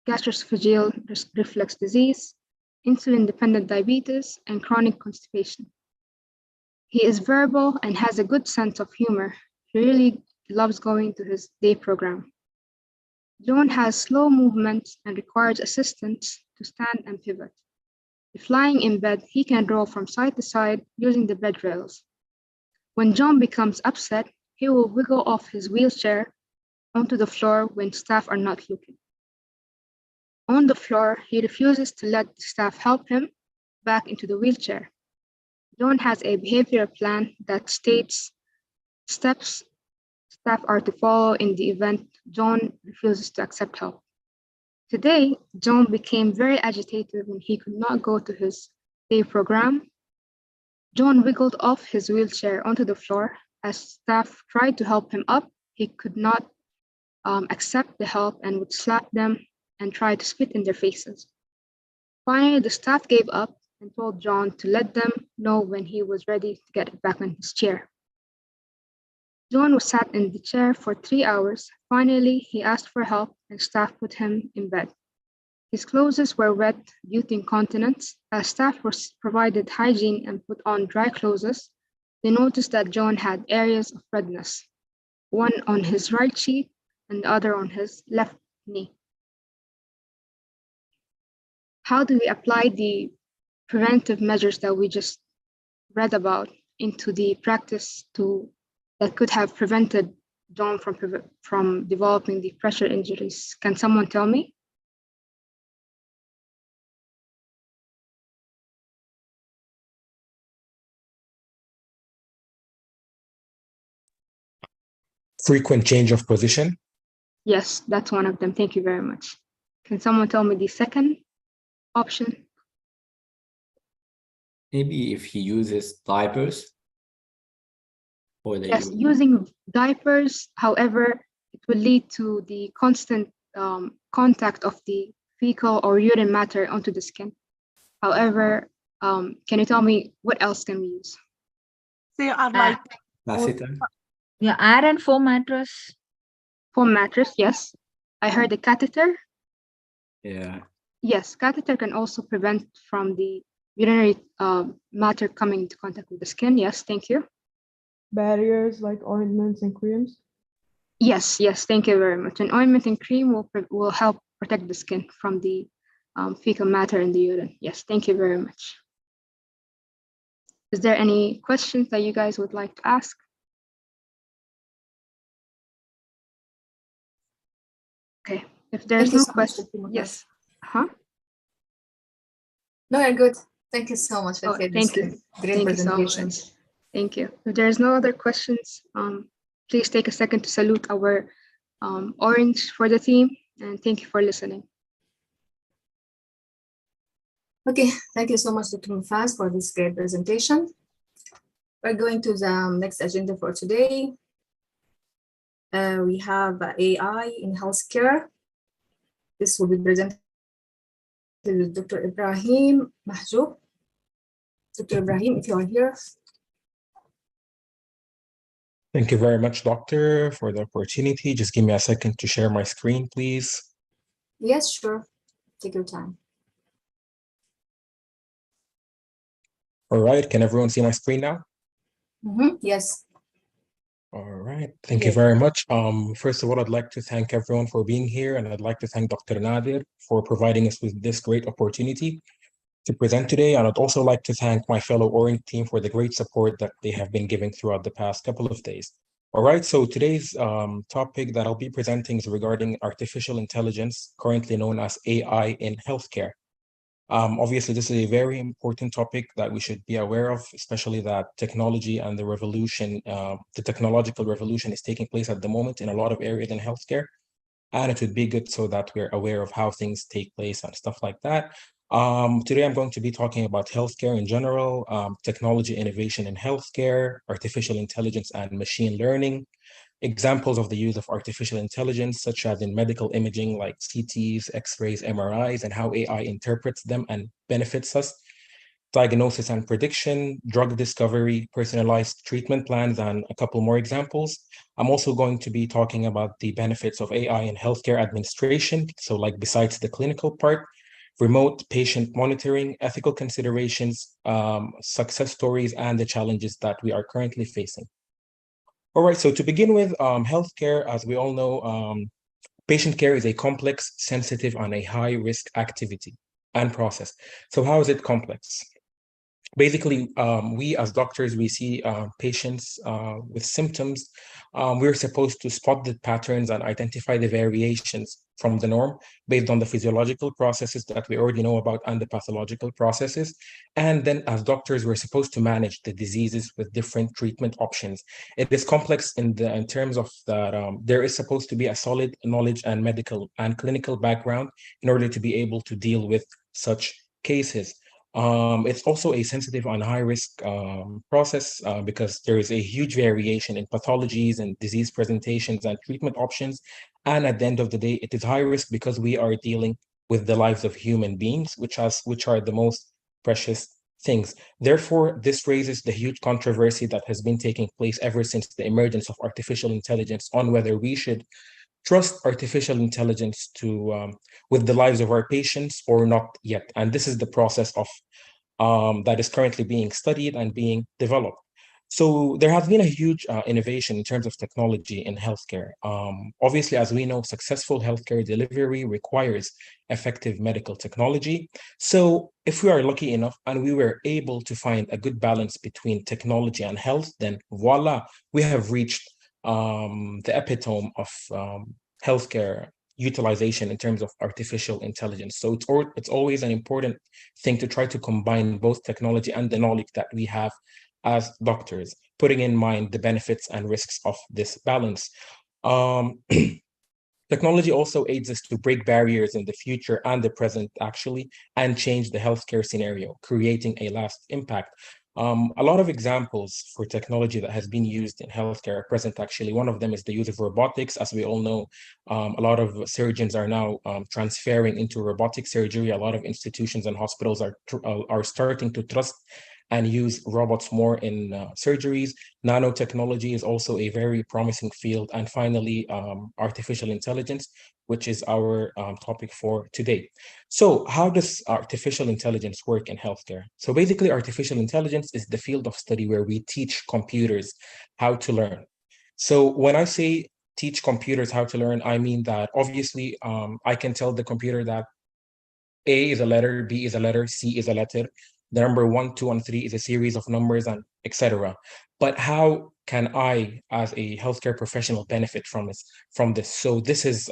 gastroesophageal reflux disease, insulin-dependent diabetes, and chronic constipation. He is verbal and has a good sense of humor. He really loves going to his day program. John has slow movement and requires assistance to stand and pivot. If lying in bed, he can roll from side to side using the bed rails. When John becomes upset, he will wiggle off his wheelchair onto the floor when staff are not looking. On the floor, he refuses to let the staff help him back into the wheelchair. John has a behavioral plan that states steps staff are to follow in the event John refuses to accept help. Today, John became very agitated when he could not go to his day program. John wiggled off his wheelchair onto the floor. As staff tried to help him up, he could not accept the help and would slap them and try to spit in their faces. Finally, the staff gave up and told John to let them know when he was ready to get back on his chair. John was sat in the chair for 3 hours. Finally, he asked for help and staff put him in bed. His clothes were wet due to incontinence. As staff was provided hygiene and put on dry clothes, they noticed that John had areas of redness, one on his right cheek and the other on his left knee. How do we apply the preventive measures that we just read about into the practice that could have prevented John from developing the pressure injuries? Can someone tell me? Frequent change of position. Yes, that's one of them. Thank you very much. Can someone tell me the second option? Maybe if he uses diapers. Yes, using diapers, however, it will lead to the constant contact of the fecal or urine matter onto the skin. However, can you tell me what else can we use? So you are like Yeah, iron foam mattress. Foam mattress, yes. I heard a catheter. Yeah. Yes, catheter can also prevent from the urinary matter coming into contact with the skin. Yes, thank you. barriers like ointments and creams? Yes, thank you very much. An ointment and cream will help protect the skin from the fecal matter in the urine. Yes, thank you very much. Is there any questions that you guys would like to ask? Okay, if there's no question, yes. No, you're good. Thank you so much. Oh, thank you. Great presentation. Thank you. If there's no other questions, please take a second to salute our orange for the team, and thank you for listening. Okay, thank you so much, Dr. Mafaz, for this great presentation. We're going to the next agenda for today. We have AI in healthcare. This will be presented with Dr. Ibrahim Mahgoub. Dr. Ibrahim, if you are here. Thank you very much, Doctor, for the opportunity. Just give me a second to share my screen, please. Yes, sure. Take your time. All right, can everyone see my screen now? Yes. All right, thank you very much. First of all, I'd like to thank everyone for being here, and I'd like to thank Dr. Nadir for providing us with this great opportunity to present today. And I'd also like to thank my fellow Orange team for the great support that they have been giving throughout the past couple of days. All right, so today's topic that I'll be presenting is regarding artificial intelligence, currently known as AI in healthcare. Obviously, this is a very important topic that we should be aware of, especially that technology and the revolution, the technological revolution is taking place at the moment in a lot of areas in healthcare. And it would be good so that we're aware of how things take place and stuff like that. Today, I'm going to be talking about healthcare in general, technology innovation in healthcare, artificial intelligence and machine learning, examples of the use of artificial intelligence, such as in medical imaging like CTs, X-rays, MRIs, and how AI interprets them and benefits us, diagnosis and prediction, drug discovery, personalized treatment plans, and a couple more examples. I'm also going to be talking about the benefits of AI in healthcare administration. So like besides the clinical part, remote patient monitoring, ethical considerations, success stories, and the challenges that we are currently facing. All right, so to begin with, healthcare, as we all know, patient care is a complex, sensitive, and a high-risk activity and process. So how is it complex? Basically, we as doctors, we see patients with symptoms. We're supposed to spot the patterns and identify the variations from the norm based on the physiological processes that we already know about and the pathological processes. And then as doctors, we're supposed to manage the diseases with different treatment options. It is complex in terms of that there is supposed to be a solid knowledge and medical and clinical background in order to be able to deal with such cases. It's also a sensitive and high-risk process because there is a huge variation in pathologies and disease presentations and treatment options. And at the end of the day, it is high risk because we are dealing with the lives of human beings, which are the most precious things. Therefore, this raises the huge controversy that has been taking place ever since the emergence of artificial intelligence on whether we should trust artificial intelligence to with the lives of our patients or not yet. And this is the process of that is currently being studied and being developed. So there has been a huge innovation in terms of technology in healthcare. Obviously, as we know, successful healthcare delivery requires effective medical technology. So if we are lucky enough and we were able to find a good balance between technology and health, then voila, we have reached the epitome of healthcare utilization in terms of artificial intelligence. So it's always an important thing to try to combine both technology and the knowledge that we have as doctors, putting in mind the benefits and risks of this balance. Technology also aids us to break barriers in the future and the present, actually, and change the healthcare scenario, creating a lasting impact. A lot of examples for technology that has been used in healthcare are present, actually. One of them is the use of robotics. As we all know, a lot of surgeons are now transferring into robotic surgery. A lot of institutions and hospitals are starting to trust and use robots more in surgeries. Nanotechnology is also a very promising field. And finally, artificial intelligence, which is our topic for today. So how does artificial intelligence work in healthcare? So basically, artificial intelligence is the field of study where we teach computers how to learn. So when I say teach computers how to learn, I mean that obviously I can tell the computer that A is a letter, B is a letter, C is a letter. The number 1, 2, and 3 is a series of numbers, and etc. But how can I, as a healthcare professional, benefit from this? So this is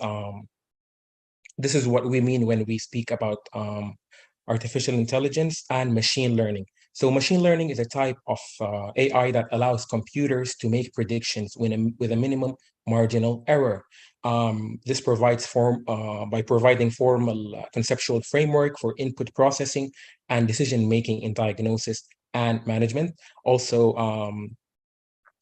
what we mean when we speak about artificial intelligence and machine learning. So machine learning is a type of AI that allows computers to make predictions with a minimum marginal error. This provides by providing formal conceptual framework for input processing and decision-making in diagnosis and management. Also,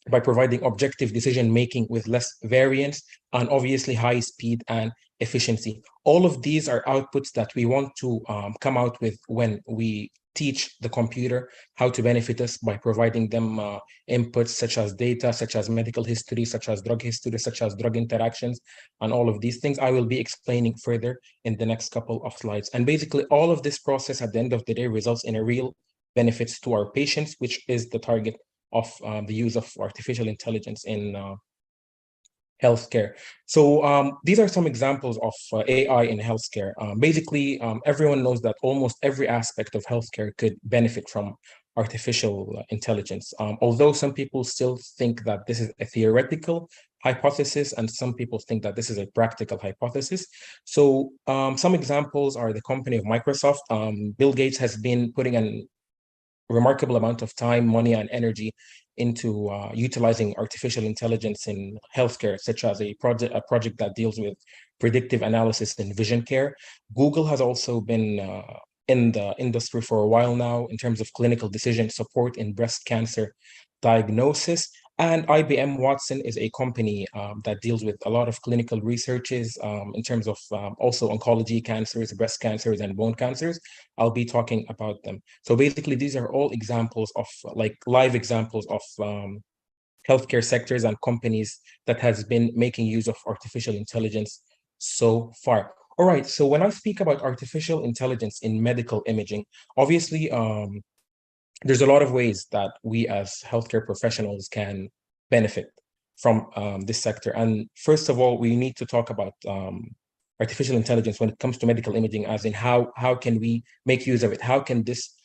by providing objective decision-making with less variance and obviously high speed and efficiency. All of these are outputs that we want to come out with when we teach the computer how to benefit us by providing them inputs such as data, such as medical history, such as drug history, such as drug interactions, and all of these things I will be explaining further in the next couple of slides. And basically all of this process at the end of the day results in a real benefits to our patients, which is the target of the use of artificial intelligence in healthcare. So these are some examples of AI in healthcare. Basically, everyone knows that almost every aspect of healthcare could benefit from artificial intelligence. Although some people still think that this is a theoretical hypothesis, and some people think that this is a practical hypothesis. So some examples are the company of Microsoft. Bill Gates has been putting a remarkable amount of time, money, and energy into utilizing artificial intelligence in healthcare, such as a project that deals with predictive analysis in vision care. Google has also been in the industry for a while now in terms of clinical decision support in breast cancer diagnosis. And IBM Watson is a company that deals with a lot of clinical researches in terms of also oncology cancers, breast cancers, and bone cancers. I'll be talking about them. So basically, these are all examples of like live examples of healthcare sectors and companies that has been making use of artificial intelligence so far. All right, so when I speak about artificial intelligence in medical imaging, obviously, there's a lot of ways that we as healthcare professionals can benefit from this sector. And first of all, we need to talk about artificial intelligence when it comes to medical imaging, as in how can we make use of it? How can this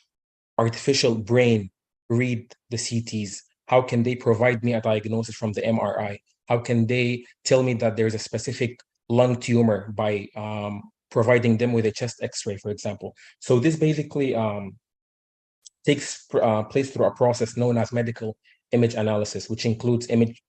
artificial brain read the CTs? How can they provide me a diagnosis from the MRI? How can they tell me that there's a specific lung tumor by providing them with a chest X-ray, for example? So this basically takes place through a process known as medical image analysis, which includes image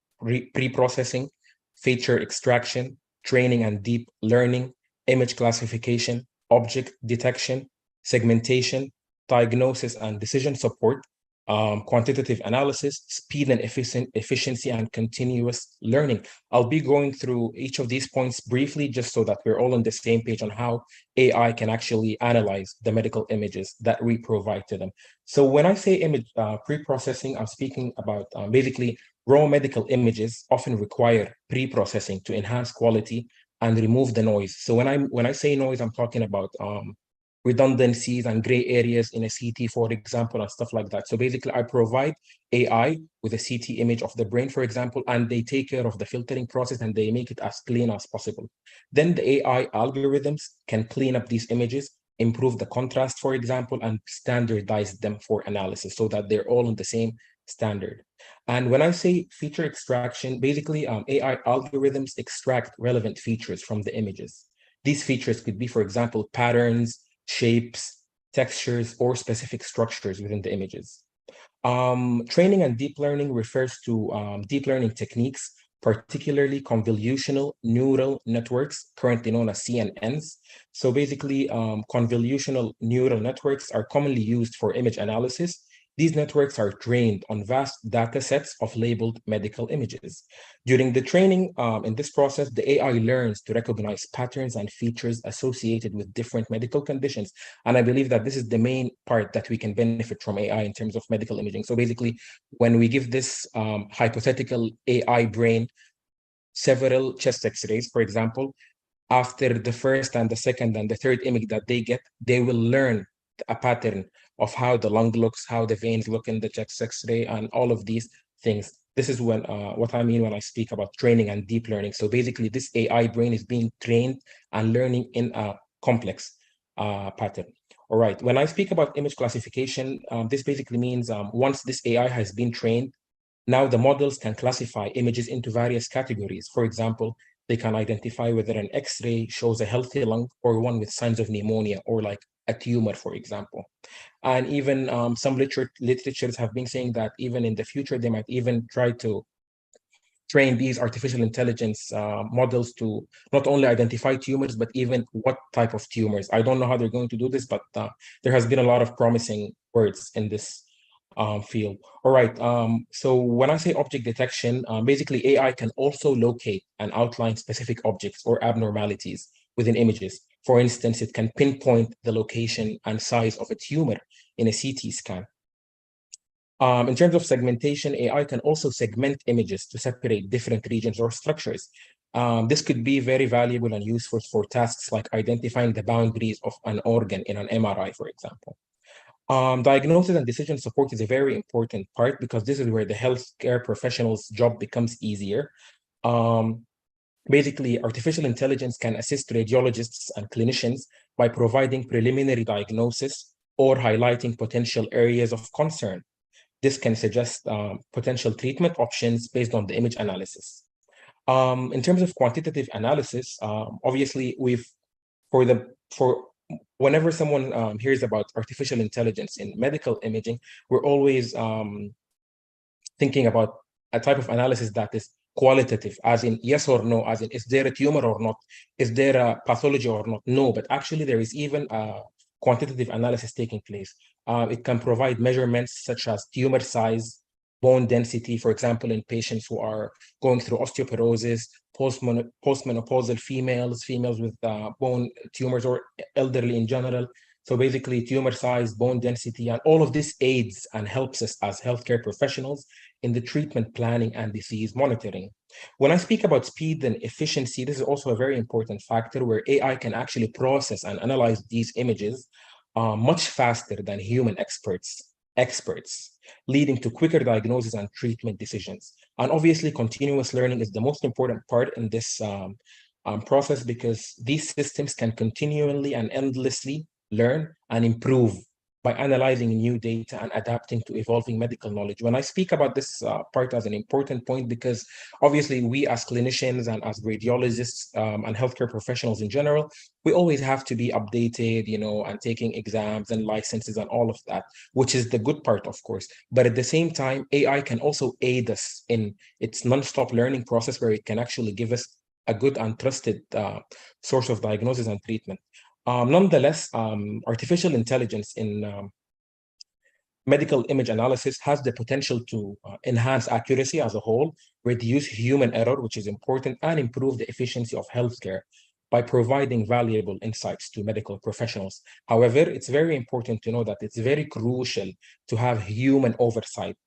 pre-processing, feature extraction, training and deep learning, image classification, object detection, segmentation, diagnosis and decision support, quantitative analysis, speed and efficiency, and continuous learning. I'll be going through each of these points briefly, just so that we're all on the same page on how AI can actually analyze the medical images that we provide to them. So when I say image pre-processing, I'm speaking about basically raw medical images often require pre-processing to enhance quality and remove the noise. So when I say noise, I'm talking about redundancies and gray areas in a CT, for example, and stuff like that. So basically, I provide AI with a CT image of the brain, for example, and they take care of the filtering process and they make it as clean as possible. Then the AI algorithms can clean up these images, improve the contrast, for example, and standardize them for analysis so that they're all on the same standard. And when I say feature extraction, basically AI algorithms extract relevant features from the images. These features could be, for example, patterns, shapes, textures, or specific structures within the images. Training and deep learning refers to deep learning techniques, particularly convolutional neural networks, currently known as CNNs. So basically, convolutional neural networks are commonly used for image analysis. These networks are trained on vast data sets of labeled medical images. During the training, in this process, the AI learns to recognize patterns and features associated with different medical conditions. And I believe that this is the main part that we can benefit from AI in terms of medical imaging. So basically, when we give this hypothetical AI brain several chest X-rays, for example, after the first and the second and the third image that they get, they will learn a pattern of how the lung looks, how the veins look in the chest X-ray, and all of these things. This is when what I mean when I speak about training and deep learning. So basically, this AI brain is being trained and learning in a complex pattern. All right, when I speak about image classification, this basically means once this AI has been trained, now the models can classify images into various categories. For example, they can identify whether an X-ray shows a healthy lung or one with signs of pneumonia or like a tumor, for example. And even some literatures have been saying that even in the future, they might even try to train these artificial intelligence models to not only identify tumors, but even what type of tumors. I don't know how they're going to do this, but there has been a lot of promising words in this field. All right, so when I say object detection, basically AI can also locate and outline specific objects or abnormalities within images. For instance, it can pinpoint the location and size of a tumor in a CT scan. In terms of segmentation, AI can also segment images to separate different regions or structures. This could be very valuable and useful for tasks like identifying the boundaries of an organ in an MRI, for example. Diagnosis and decision support is a very important part because this is where the healthcare professional's job becomes easier. Basically, artificial intelligence can assist radiologists and clinicians by providing preliminary diagnosis, or highlighting potential areas of concern. This can suggest potential treatment options based on the image analysis. In terms of quantitative analysis, obviously whenever someone hears about artificial intelligence in medical imaging, we're always thinking about a type of analysis that is qualitative, as in yes or no, as in is there a tumor or not, is there a pathology or not? No, but actually there is even a quantitative analysis taking place. It can provide measurements such as tumor size, bone density, for example, in patients who are going through osteoporosis, postmenopausal females with bone tumors, or elderly in general. So basically tumor size, bone density, and all of this aids and helps us as healthcare professionals in the treatment planning and disease monitoring. When I speak about speed and efficiency, this is also a very important factor where AI can actually process and analyze these images much faster than human experts, leading to quicker diagnosis and treatment decisions. And obviously, continuous learning is the most important part in this process, because these systems can continually and endlessly learn and improve by analyzing new data and adapting to evolving medical knowledge. When I speak about this part as an important point, because obviously we as clinicians and as radiologists and healthcare professionals in general, we always have to be updated, and taking exams and licenses and all of that, which is the good part, of course. But at the same time, AI can also aid us in its non-stop learning process, where it can actually give us a good and trusted source of diagnosis and treatment. Nonetheless, artificial intelligence in medical image analysis has the potential to enhance accuracy as a whole, reduce human error, which is important, and improve the efficiency of healthcare by providing valuable insights to medical professionals. However, it's very important to know that it's very crucial to have human oversight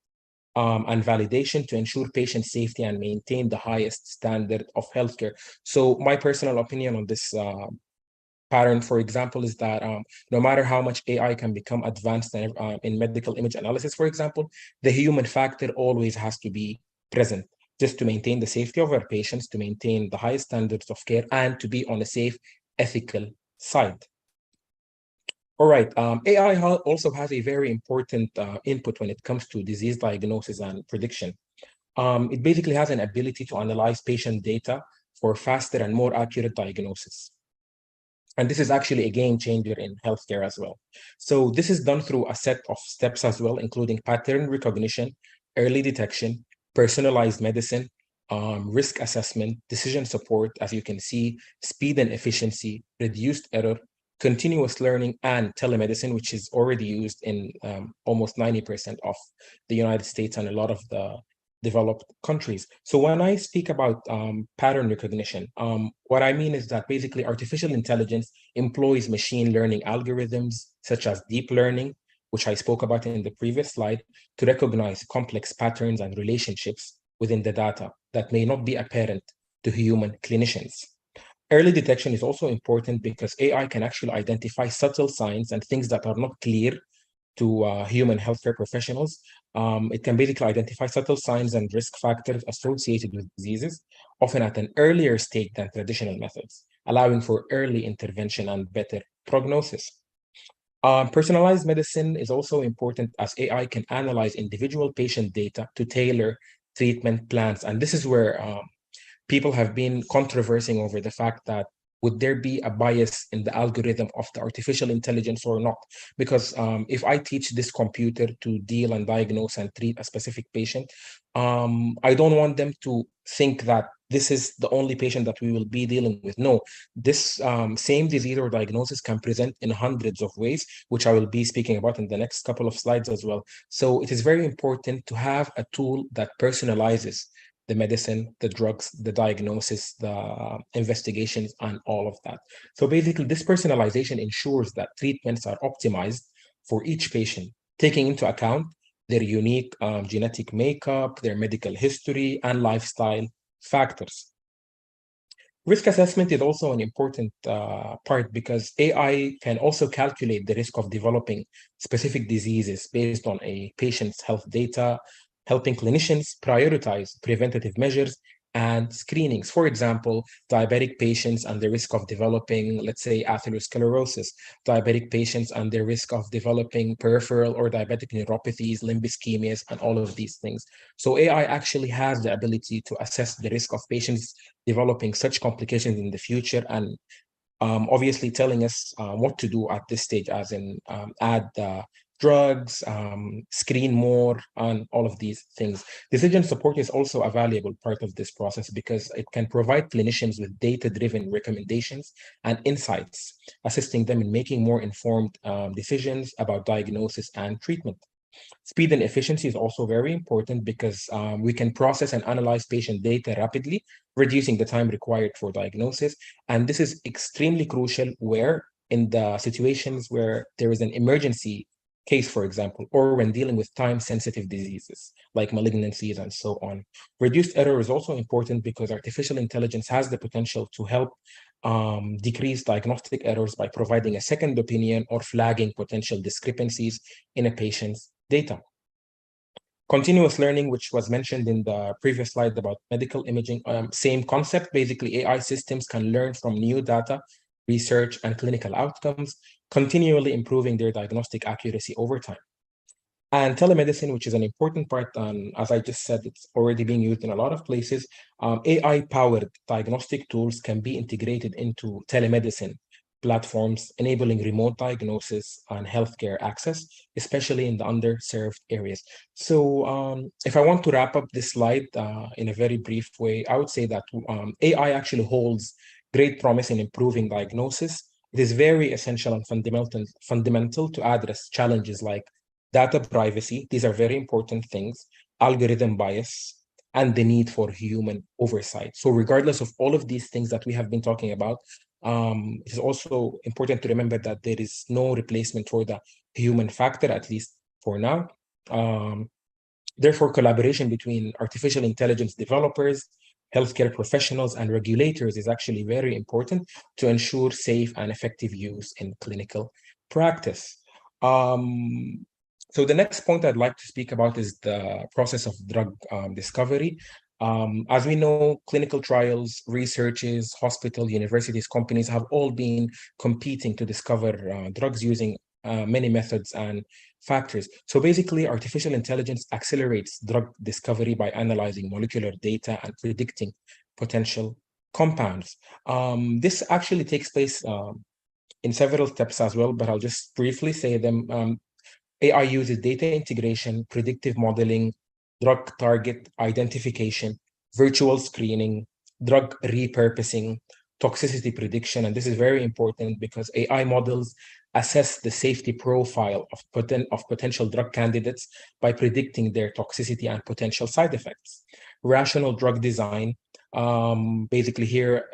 and validation to ensure patient safety and maintain the highest standard of healthcare. So my personal opinion on this pattern, for example, is that no matter how much AI can become advanced in medical image analysis, for example, the human factor always has to be present, just to maintain the safety of our patients, to maintain the highest standards of care, and to be on a safe, ethical side. All right, AI also has a very important input when it comes to disease diagnosis and prediction. It basically has an ability to analyze patient data for faster and more accurate diagnosis. And this is actually a game changer in healthcare as well. So this is done through a set of steps as well, including pattern recognition, early detection, personalized medicine, risk assessment, decision support, as you can see, speed and efficiency, reduced error, continuous learning, and telemedicine, which is already used in almost 90% of the United States and a lot of the developed countries. So when I speak about pattern recognition, what I mean is that basically artificial intelligence employs machine learning algorithms such as deep learning, which I spoke about in the previous slide, to recognize complex patterns and relationships within the data that may not be apparent to human clinicians. Early detection is also important because AI can actually identify subtle signs and things that are not clear to human healthcare professionals. It can basically identify subtle signs and risk factors associated with diseases, often at an earlier stage than traditional methods, allowing for early intervention and better prognosis. Personalized medicine is also important as AI can analyze individual patient data to tailor treatment plans. And this is where people have been controversing over the fact that would there be a bias in the algorithm of the artificial intelligence or not? Because if I teach this computer to deal and diagnose and treat a specific patient, I don't want them to think that this is the only patient that we will be dealing with. No, this same disease or diagnosis can present in hundreds of ways, which I will be speaking about in the next couple of slides as well. So it is very important to have a tool that personalizes the medicine, the drugs, the diagnosis, the investigations, and all of that. So basically, this personalization ensures that treatments are optimized for each patient, taking into account their unique genetic makeup, their medical history, and lifestyle factors. Risk assessment is also an important part because AI can also calculate the risk of developing specific diseases based on a patient's health data, helping clinicians prioritize preventative measures and screenings. For example, diabetic patients and the risk of developing, let's say, atherosclerosis, diabetic patients and the risk of developing peripheral or diabetic neuropathies, limb ischemias, and all of these things. So AI actually has the ability to assess the risk of patients developing such complications in the future, and obviously telling us what to do at this stage, as in add drugs, screen more, and all of these things. Decision support is also a valuable part of this process because it can provide clinicians with data-driven recommendations and insights, assisting them in making more informed decisions about diagnosis and treatment. Speed and efficiency is also very important because we can process and analyze patient data rapidly, reducing the time required for diagnosis. And this is extremely crucial where in the situations where there is an emergency case, for example, or when dealing with time-sensitive diseases like malignancies and so on. Reduced error is also important because artificial intelligence has the potential to help decrease diagnostic errors by providing a second opinion or flagging potential discrepancies in a patient's data. Continuous learning, which was mentioned in the previous slide about medical imaging, same concept. Basically, AI systems can learn from new data, research, and clinical outcomes, continually improving their diagnostic accuracy over time. And telemedicine, which is an important part, as I just said, it's already being used in a lot of places. AI-powered diagnostic tools can be integrated into telemedicine platforms, enabling remote diagnosis and healthcare access, especially in the underserved areas. So if I want to wrap up this slide in a very brief way, I would say that AI actually holds great promise in improving diagnosis. It is very essential and fundamental to address challenges like data privacy. These are very important things, algorithm bias, and the need for human oversight. So regardless of all of these things that we have been talking about, it is also important to remember that there is no replacement for the human factor, at least for now. Therefore, collaboration between artificial intelligence developers, healthcare professionals, and regulators is actually very important to ensure safe and effective use in clinical practice. So the next point I'd like to speak about is the process of drug discovery. As we know, clinical trials, researches, hospitals, universities, companies have all been competing to discover drugs using many methods and factors. So basically, artificial intelligence accelerates drug discovery by analyzing molecular data and predicting potential compounds. This actually takes place in several steps as well, but I'll just briefly say them. AI uses data integration, predictive modeling, drug target identification, virtual screening, drug repurposing, toxicity prediction. And this is very important because AI models assess the safety profile of potential drug candidates by predicting their toxicity and potential side effects. Rational drug design. Basically here,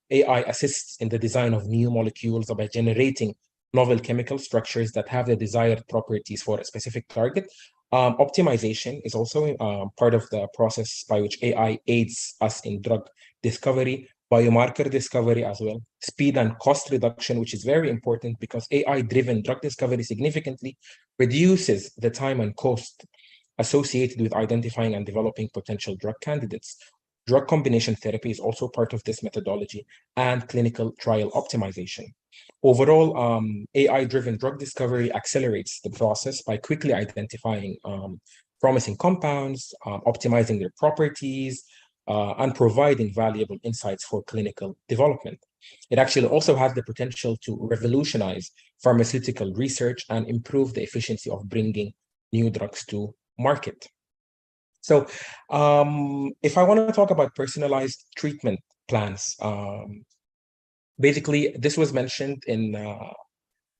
AI assists in the design of new molecules by generating novel chemical structures that have the desired properties for a specific target. Optimization is also part of the process by which AI aids us in drug discovery, biomarker discovery as well, speed and cost reduction, which is very important because AI-driven drug discovery significantly reduces the time and cost associated with identifying and developing potential drug candidates. Drug combination therapy is also part of this methodology, and clinical trial optimization. Overall, AI-driven drug discovery accelerates the process by quickly identifying promising compounds, optimizing their properties, and providing valuable insights for clinical development. It actually also has the potential to revolutionize pharmaceutical research and improve the efficiency of bringing new drugs to market. So if I want to talk about personalized treatment plans, basically this was mentioned in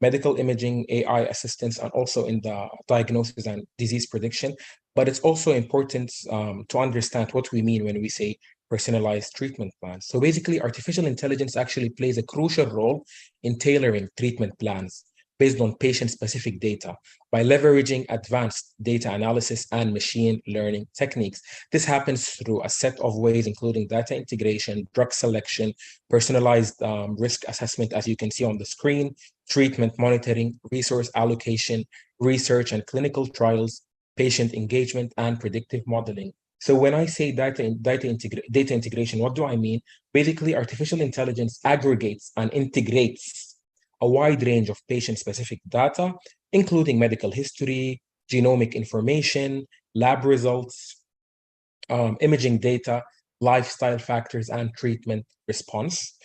medical imaging, AI assistance, and also in the diagnosis and disease prediction. But it's also important to understand what we mean when we say personalized treatment plans. So basically, artificial intelligence actually plays a crucial role in tailoring treatment plans based on patient-specific data by leveraging advanced data analysis and machine learning techniques. This happens through a set of ways, including data integration, drug selection, personalized risk assessment, as you can see on the screen, treatment monitoring, resource allocation, research and clinical trials, patient engagement, and predictive modeling. So when I say data integration, what do I mean? Basically, artificial intelligence aggregates and integrates a wide range of patient-specific data, including medical history, genomic information, lab results, imaging data, lifestyle factors, and treatment response.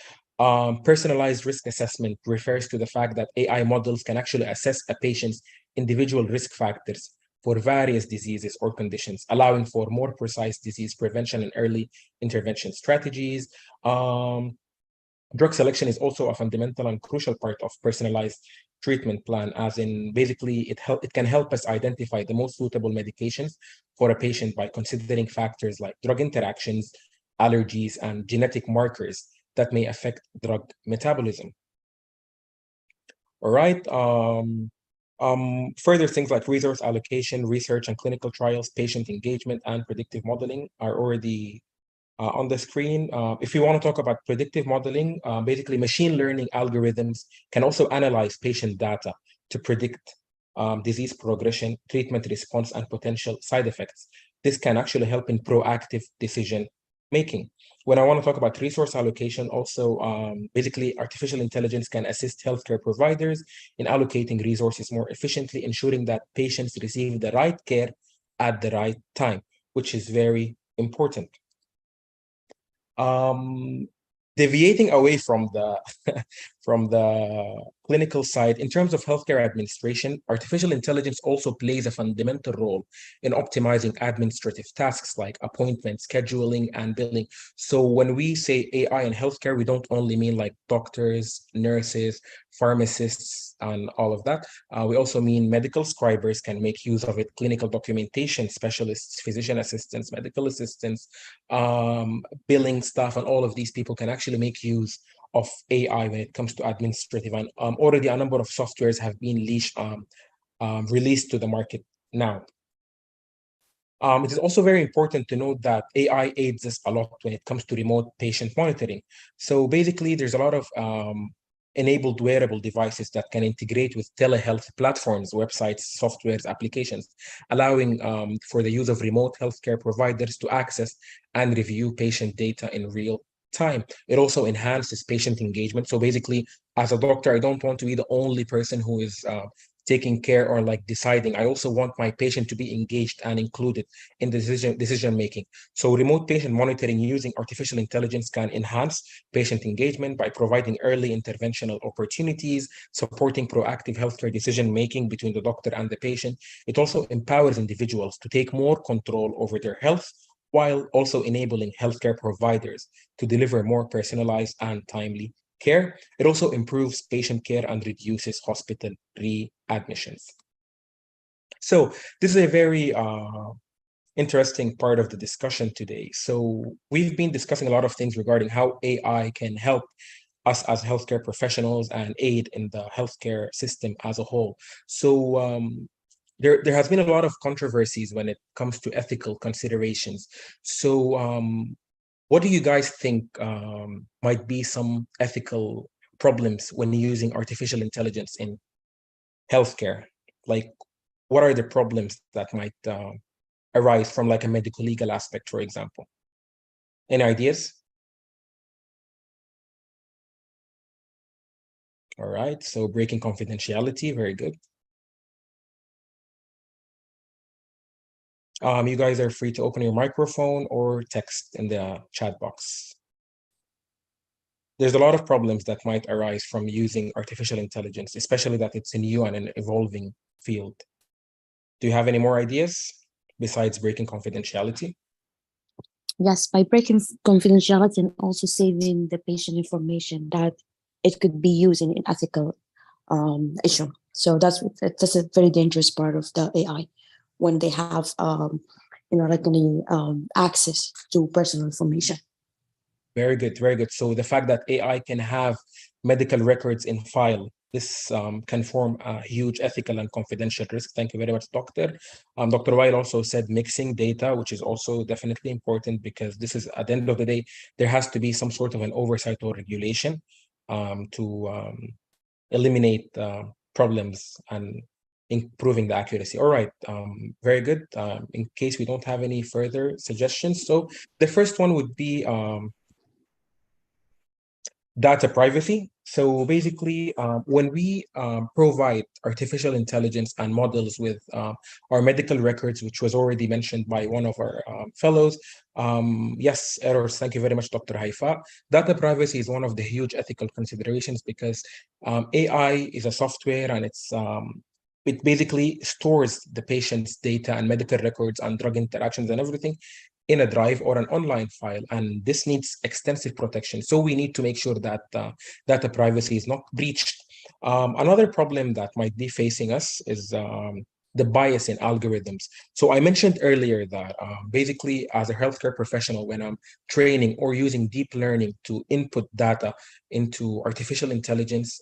Personalized risk assessment refers to the fact that AI models can actually assess a patient's individual risk factors for various diseases or conditions, allowing for more precise disease prevention and early intervention strategies. Drug selection is also a fundamental and crucial part of personalized treatment plan, as in basically it can help us identify the most suitable medications for a patient by considering factors like drug interactions, allergies, and genetic markers that may affect drug metabolism. All right. Further things like resource allocation, research and clinical trials, patient engagement, and predictive modeling are already on the screen. If you want to talk about predictive modeling, basically machine learning algorithms can also analyze patient data to predict disease progression, treatment response, and potential side effects. This can actually help in proactive decision making. When I want to talk about resource allocation, also basically artificial intelligence can assist healthcare providers in allocating resources more efficiently, ensuring that patients receive the right care at the right time, which is very important. Deviating away from the from the clinical side, in terms of healthcare administration, artificial intelligence also plays a fundamental role in optimizing administrative tasks like appointment scheduling and billing. So when we say AI in healthcare, we don't only mean like doctors, nurses, pharmacists, and all of that. We also mean medical scribers can make use of it, clinical documentation specialists, physician assistants, medical assistants, billing staff, and all of these people can actually make use of AI when it comes to administrative. And already a number of softwares have been released to the market now. It is also very important to note that AI aids us a lot when it comes to remote patient monitoring. So basically, there's a lot of enabled wearable devices that can integrate with telehealth platforms, websites, softwares, applications, allowing for the use of remote healthcare providers to access and review patient data in real time. It also enhances patient engagement. So basically, as a doctor, I don't want to be the only person who is taking care or like deciding. I also want my patient to be engaged and included in the decision making. So remote patient monitoring using artificial intelligence can enhance patient engagement by providing early interventional opportunities, supporting proactive healthcare decision making between the doctor and the patient. It also empowers individuals to take more control over their health, while also enabling healthcare providers to deliver more personalized and timely care. It also improves patient care and reduces hospital readmissions. So this is a very interesting part of the discussion today. So we've been discussing a lot of things regarding how AI can help us as healthcare professionals and aid in the healthcare system as a whole. So there has been a lot of controversies when it comes to ethical considerations. So what do you guys think might be some ethical problems when using artificial intelligence in healthcare? Like, what are the problems that might arise from like a medical legal aspect, for example? Any ideas? All right, so breaking confidentiality, very good. You guys are free to open your microphone or text in the chat box. There's a lot of problems that might arise from using artificial intelligence, especially that it's a new and an evolving field. Do you have any more ideas besides breaking confidentiality? Yes, by breaking confidentiality and also saving the patient information that it could be used in an ethical issue. So that's a very dangerous part of the AI, when they have access to personal information. Very good, very good. So the fact that AI can have medical records in file, this can form a huge ethical and confidential risk. Thank you very much, Doctor. Dr. Weil also said mixing data, which is also definitely important, because this is, at the end of the day, there has to be some sort of an oversight or regulation to eliminate problems and improving the accuracy. All right, very good. In case we don't have any further suggestions, so the first one would be data privacy. So basically, when we provide artificial intelligence and models with our medical records, which was already mentioned by one of our fellows, yes, errors. Thank you very much, Dr. Haifa. Data privacy is one of the huge ethical considerations because AI is a software and it basically stores the patient's data and medical records and drug interactions and everything in a drive or an online file, and this needs extensive protection. So we need to make sure that data privacy is not breached. Another problem that might be facing us is the bias in algorithms. So I mentioned earlier that basically as a healthcare professional, when I'm training or using deep learning to input data into artificial intelligence,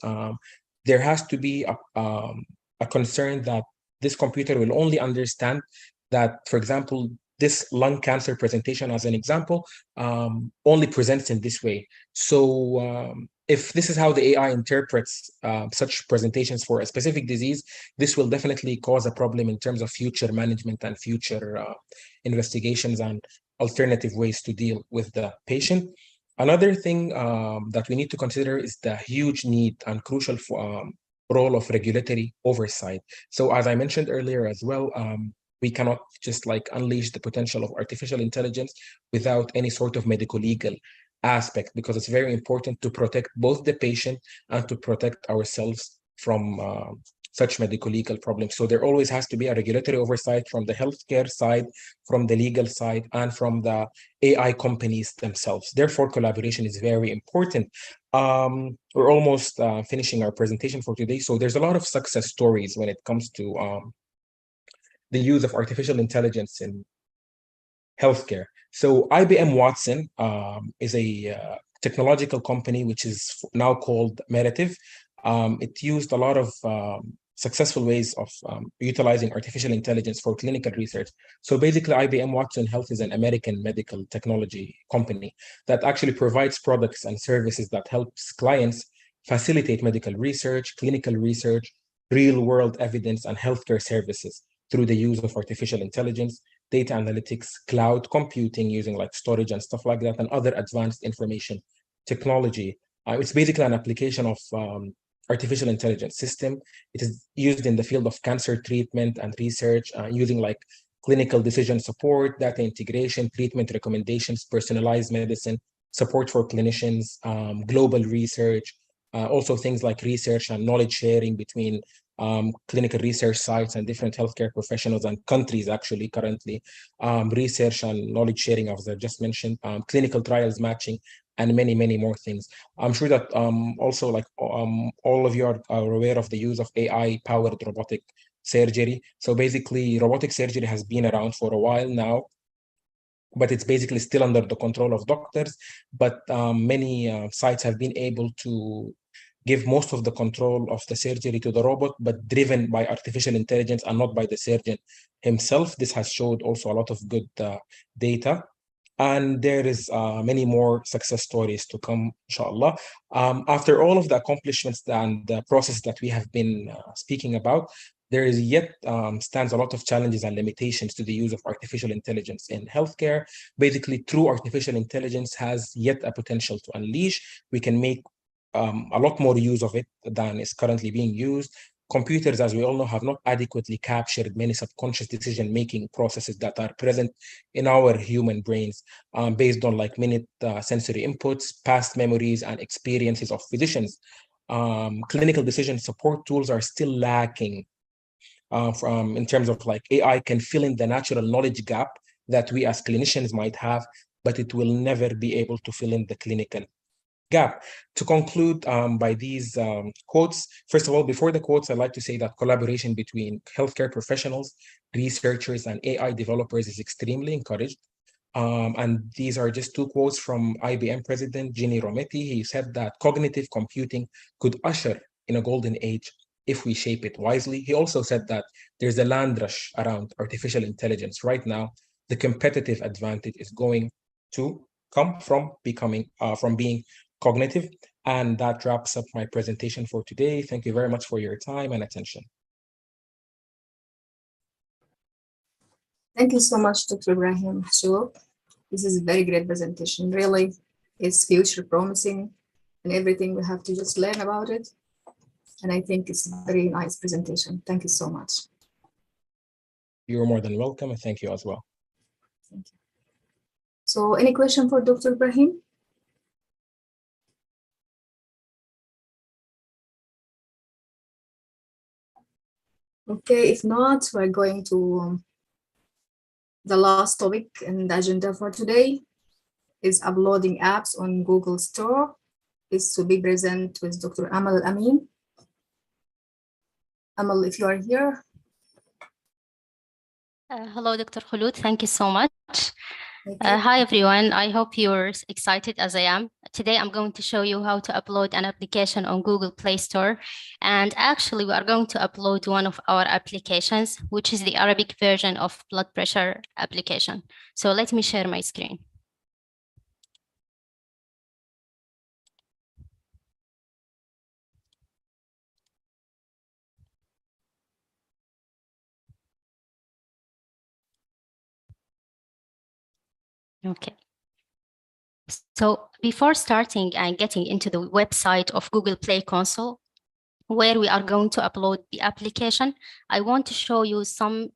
there has to be a concern that this computer will only understand that, for example, this lung cancer presentation, as an example, only presents in this way. So if this is how the AI interprets such presentations for a specific disease, this will definitely cause a problem in terms of future management and future investigations and alternative ways to deal with the patient. Another thing that we need to consider is the huge need and crucial role of regulatory oversight. So as I mentioned earlier as well, we cannot just like unleash the potential of artificial intelligence without any sort of medical legal aspect, because it's very important to protect both the patient and to protect ourselves from such medical legal problems. So there always has to be a regulatory oversight from the healthcare side, from the legal side, and from the AI companies themselves. Therefore, collaboration is very important. We're almost finishing our presentation for today. So there's a lot of success stories when it comes to the use of artificial intelligence in healthcare. So IBM Watson is a technological company which is now called Merative. It used a lot of successful ways of utilizing artificial intelligence for clinical research. So basically, IBM Watson Health is an American medical technology company that actually provides products and services that helps clients facilitate medical research, clinical research, real-world evidence, and healthcare services through the use of artificial intelligence, data analytics, cloud computing using like storage and stuff like that, and other advanced information technology. It's basically an application of artificial intelligence system. It is used in the field of cancer treatment and research using like clinical decision support, data integration, treatment recommendations, personalized medicine, support for clinicians, global research, also things like research and knowledge sharing between clinical research sites and different healthcare professionals and countries actually currently, research and knowledge sharing, as I just mentioned, clinical trials matching, and many, many more things. I'm sure that also like all of you are aware of the use of AI-powered robotic surgery. So basically, robotic surgery has been around for a while now, but it's basically still under the control of doctors. But many sites have been able to give most of the control of the surgery to the robot, but driven by artificial intelligence and not by the surgeon himself. This has showed also a lot of good data. And there is many more success stories to come, inshallah. After all of the accomplishments and the process that we have been speaking about, there is yet stands a lot of challenges and limitations to the use of artificial intelligence in healthcare. Basically, true artificial intelligence has yet a potential to unleash. We can make a lot more use of it than is currently being used. Computers, as we all know, have not adequately captured many subconscious decision-making processes that are present in our human brains based on like minute sensory inputs, past memories, and experiences of physicians. Clinical decision support tools are still lacking in terms of like AI can fill in the natural knowledge gap that we as clinicians might have, but it will never be able to fill in the clinical gap. To conclude by these quotes, first of all, before the quotes, I'd like to say that collaboration between healthcare professionals, researchers, and AI developers is extremely encouraged. And these are just two quotes from IBM president Ginny Rometty. He said that cognitive computing could usher in a golden age if we shape it wisely. He also said that there's a land rush around artificial intelligence right now. The competitive advantage is going to come from being cognitive. And that wraps up my presentation for today. Thank you very much for your time and attention. Thank you so much, Dr. Ibrahim. So this is a very great presentation. Really, it's future promising and everything. We have to just learn about it. And I think it's a very nice presentation. Thank you so much. You're more than welcome, and thank you as well. Thank you. So any question for Dr. Ibrahim? Okay, if not, we're going to the last topic in the agenda for today is uploading apps on Google Store. Is to be present with Dr. Amal Alamin. Amal, if you are here. Hello, Dr. Kholood. Thank you so much. Hi, everyone. I hope you're excited as I am. Today, I'm going to show you how to upload an application on Google Play Store. And actually, we are going to upload one of our applications, which is the Arabic version of blood pressure application. So let me share my screen. Okay. So before starting and getting into the website of Google Play Console, where we are going to upload the application, I want to show you some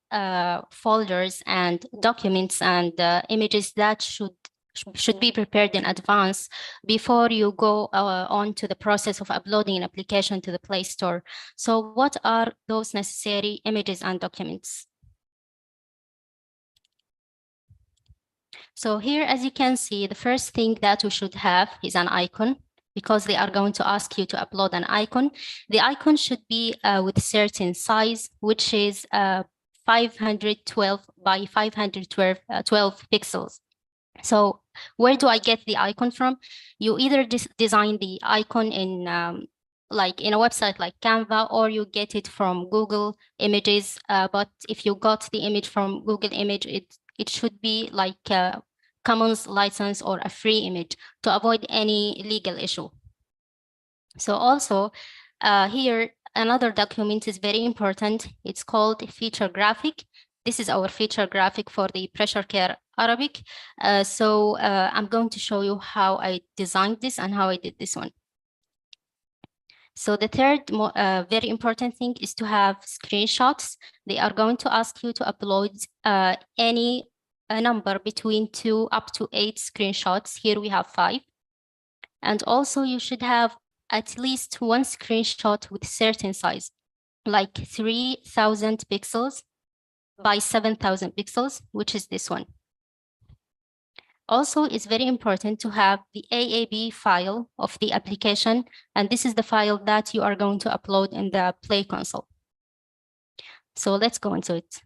folders and documents and images that should be prepared in advance before you go on to the process of uploading an application to the Play Store. So what are those necessary images and documents? So here, as you can see, the first thing that we should have is an icon, because they are going to ask you to upload an icon. The icon should be with a certain size, which is 512 by 512 pixels. So where do I get the icon from? You either design the icon in like in a website like Canva, or you get it from Google Images. But if you got the image from Google Image, it should be like a Commons license or a free image to avoid any legal issue. So also here, another document is very important. It's called feature graphic. This is our feature graphic for the pressure care Arabic. I'm going to show you how I designed this and how I did this one. So the third very important thing is to have screenshots. They are going to ask you to upload any number between 2 up to 8 screenshots. Here we have 5. And also you should have at least one screenshot with certain size, like 3,000 pixels by 7,000 pixels, which is this one. Also, it's very important to have the AAB file of the application, and this is the file that you are going to upload in the Play Console. So let's go into it.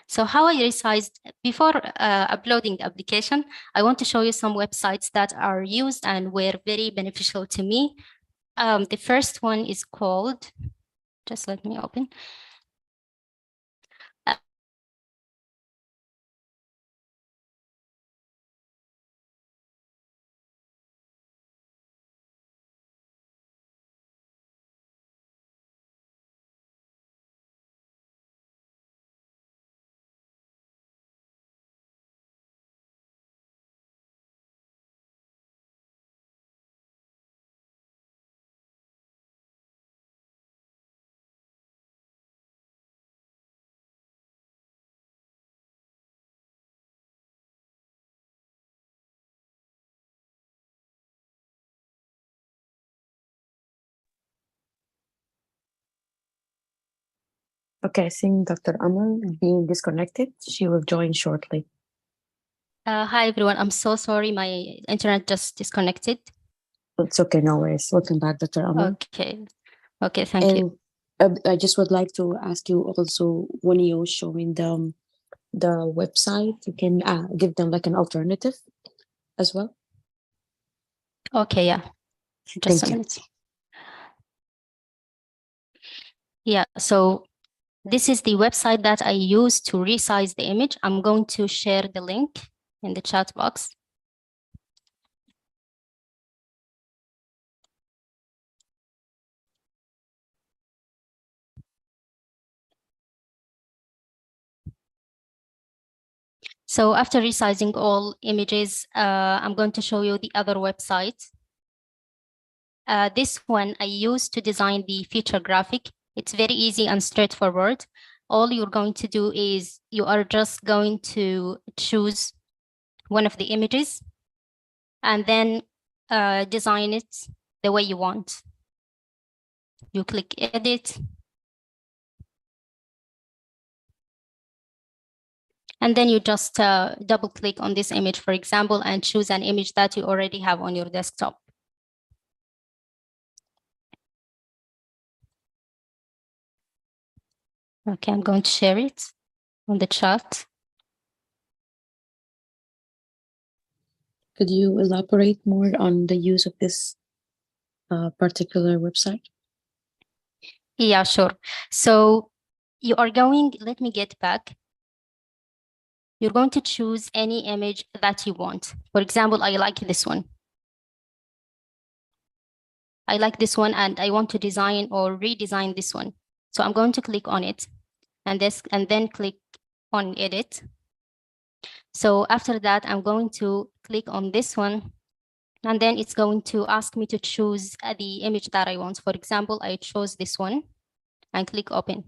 So how I resized, before uploading the application, I want to show you some websites that are used and were very beneficial to me. The first one is called, just let me open. Okay, I think Dr. Amal being disconnected. She will join shortly. Hi, everyone. I'm so sorry. My internet just disconnected. It's okay, no worries. Welcome back, Dr. Amal. Okay. Okay, thank you. I just would like to ask you also, when you're showing them the website, you can give them like an alternative as well. Okay, yeah. Just a minute. Yeah, so this is the website that I use to resize the image. I'm going to share the link in the chat box. So after resizing all images, I'm going to show you the other website. This one I used to design the feature graphic. It's very easy and straightforward. All you're going to do is you are just going to choose one of the images and then design it the way you want. You click edit. And then you just double click on this image, for example, and choose an image that you already have on your desktop. Okay, I'm going to share it on the chat. Could you elaborate more on the use of this particular website? Yeah, sure. So you are going, let me get back. You're going to choose any image that you want. For example, I like this one. I like this one and I want to design or redesign this one. So I'm going to click on it and then click on edit. So after that, I'm going to click on this one and then it's going to ask me to choose the image that I want. For example, I chose this one and click open.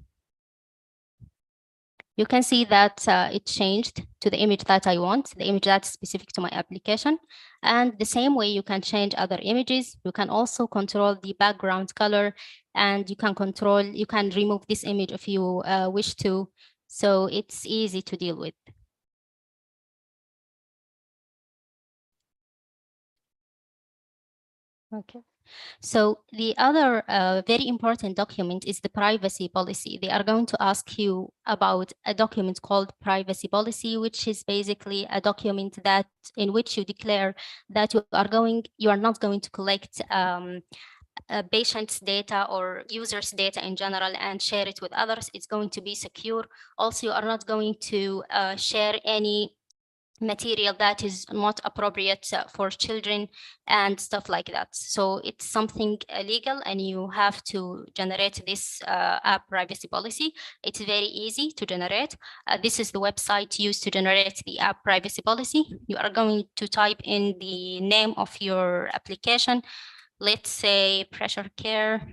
You can see that it changed to the image that I want, the image that's specific to my application. And the same way you can change other images. You can also control the background color and you can remove this image if you wish to. So it's easy to deal with. Okay. So the other very important document is the privacy policy. They are going to ask you about a document called privacy policy, which is basically a document that in which you declare that you are not going to collect patient's data or users' data in general and share it with others. It's going to be secure. Also, you are not going to share any material that is not appropriate for children and stuff like that. So it's something illegal and you have to generate this app privacy policy. It's very easy to generate. This is the website used to generate the app privacy policy. You are going to type in the name of your application. Let's say pressure care.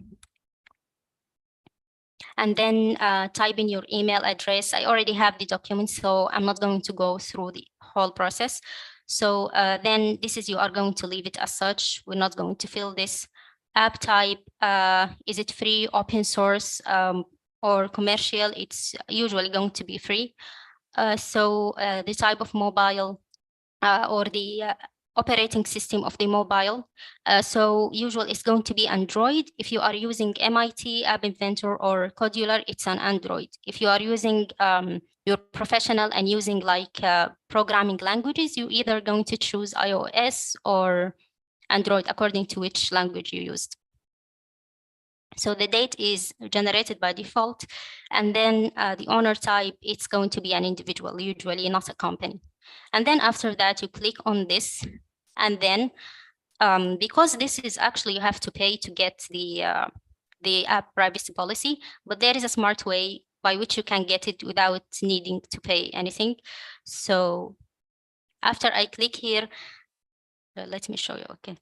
And then type in your email address. I already have the document, so I'm not going to go through the whole process. So then this is, you are going to leave it as such. We're not going to fill this. App type, is it free, open source, or commercial? It's usually going to be free. So the type of mobile or the operating system of the mobile. So usually it's going to be Android. If you are using MIT, App Inventor, or Codular, it's an Android. If you are using your professional and using like programming languages, you're either going to choose iOS or Android according to which language you used. So the date is generated by default. And then the owner type, it's going to be an individual, usually not a company. And then after that, you click on this. And then because this is actually, you have to pay to get the app privacy policy, but there is a smart way by which you can get it without needing to pay anything. So after I click here, let me show you, okay.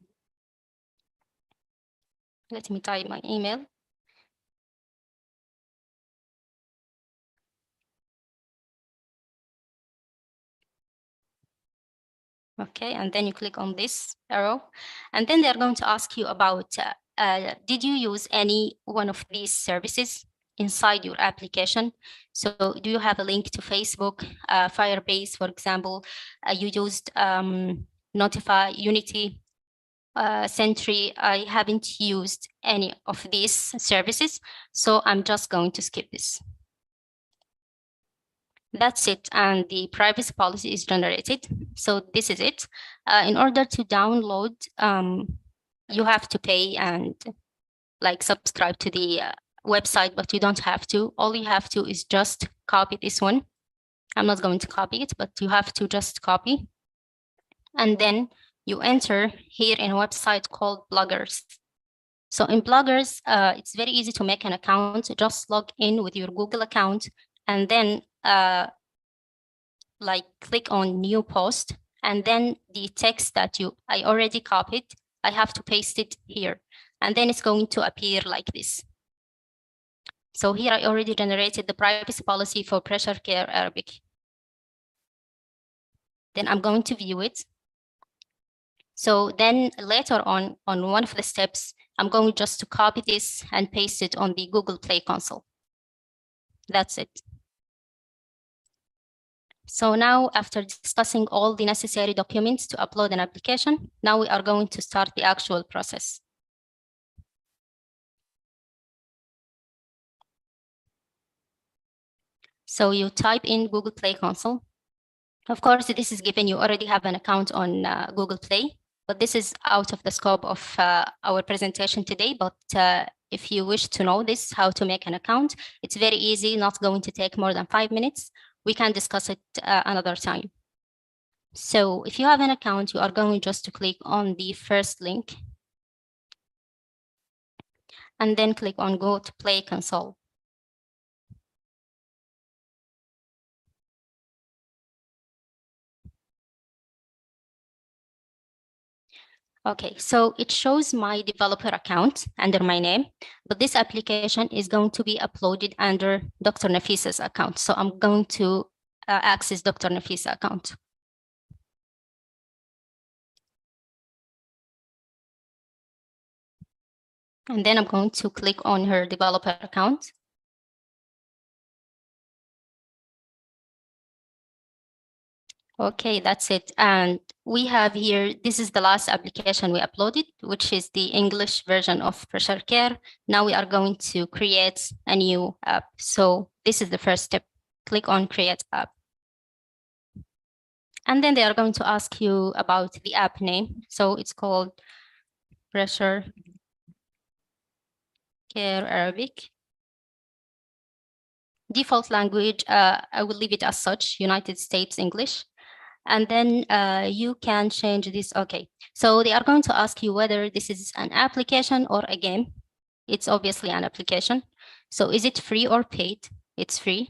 Let me type my email. Okay, and then you click on this arrow, and then they're going to ask you about, did you use any one of these services inside your application? So do you have a link to Facebook, Firebase, for example? You used Notify, Unity, Sentry. I haven't used any of these services, so I'm just going to skip this. That's it, and the privacy policy is generated. So this is it. In order to download, you have to pay and like subscribe to the website, but you don't have to. All you have to is just copy this one. I'm not going to copy it, but you have to just copy. And then you enter here in a website called Bloggers. So in Bloggers, it's very easy to make an account. Just log in with your Google account and then like click on new post, and then the text that I already copied, I have to paste it here, and then it's going to appear like this. So here I already generated the privacy policy for pressure care Arabic. Then I'm going to view it. So then later on one of the steps, I'm going just to copy this and paste it on the Google Play console. That's it. So now, after discussing all the necessary documents to upload an application, now we are going to start the actual process. So you type in Google Play console. Of course, this is given you already have an account on Google Play, but this is out of the scope of our presentation today. But if you wish to know this, how to make an account, it's very easy, not going to take more than 5 minutes. We can discuss it another time. So if you have an account, you are going just to click on the first link and then click on Go to Play Console. Okay, so it shows my developer account under my name, but this application is going to be uploaded under Dr. Nafisa's account. So I'm going to access Dr. Nafisa's account. And then I'm going to click on her developer account. Okay, that's it. And we have here, this is the last application we uploaded, which is the English version of pressure care. Now we are going to create a new app. So this is the first step. Click on Create App. And then they are going to ask you about the app name. So it's called Pressure Care Arabic. Default language, I will leave it as such, United States English. And then you can change this. Okay, so they are going to ask you whether this is an application or a game. It's obviously an application. So is it free or paid? It's free.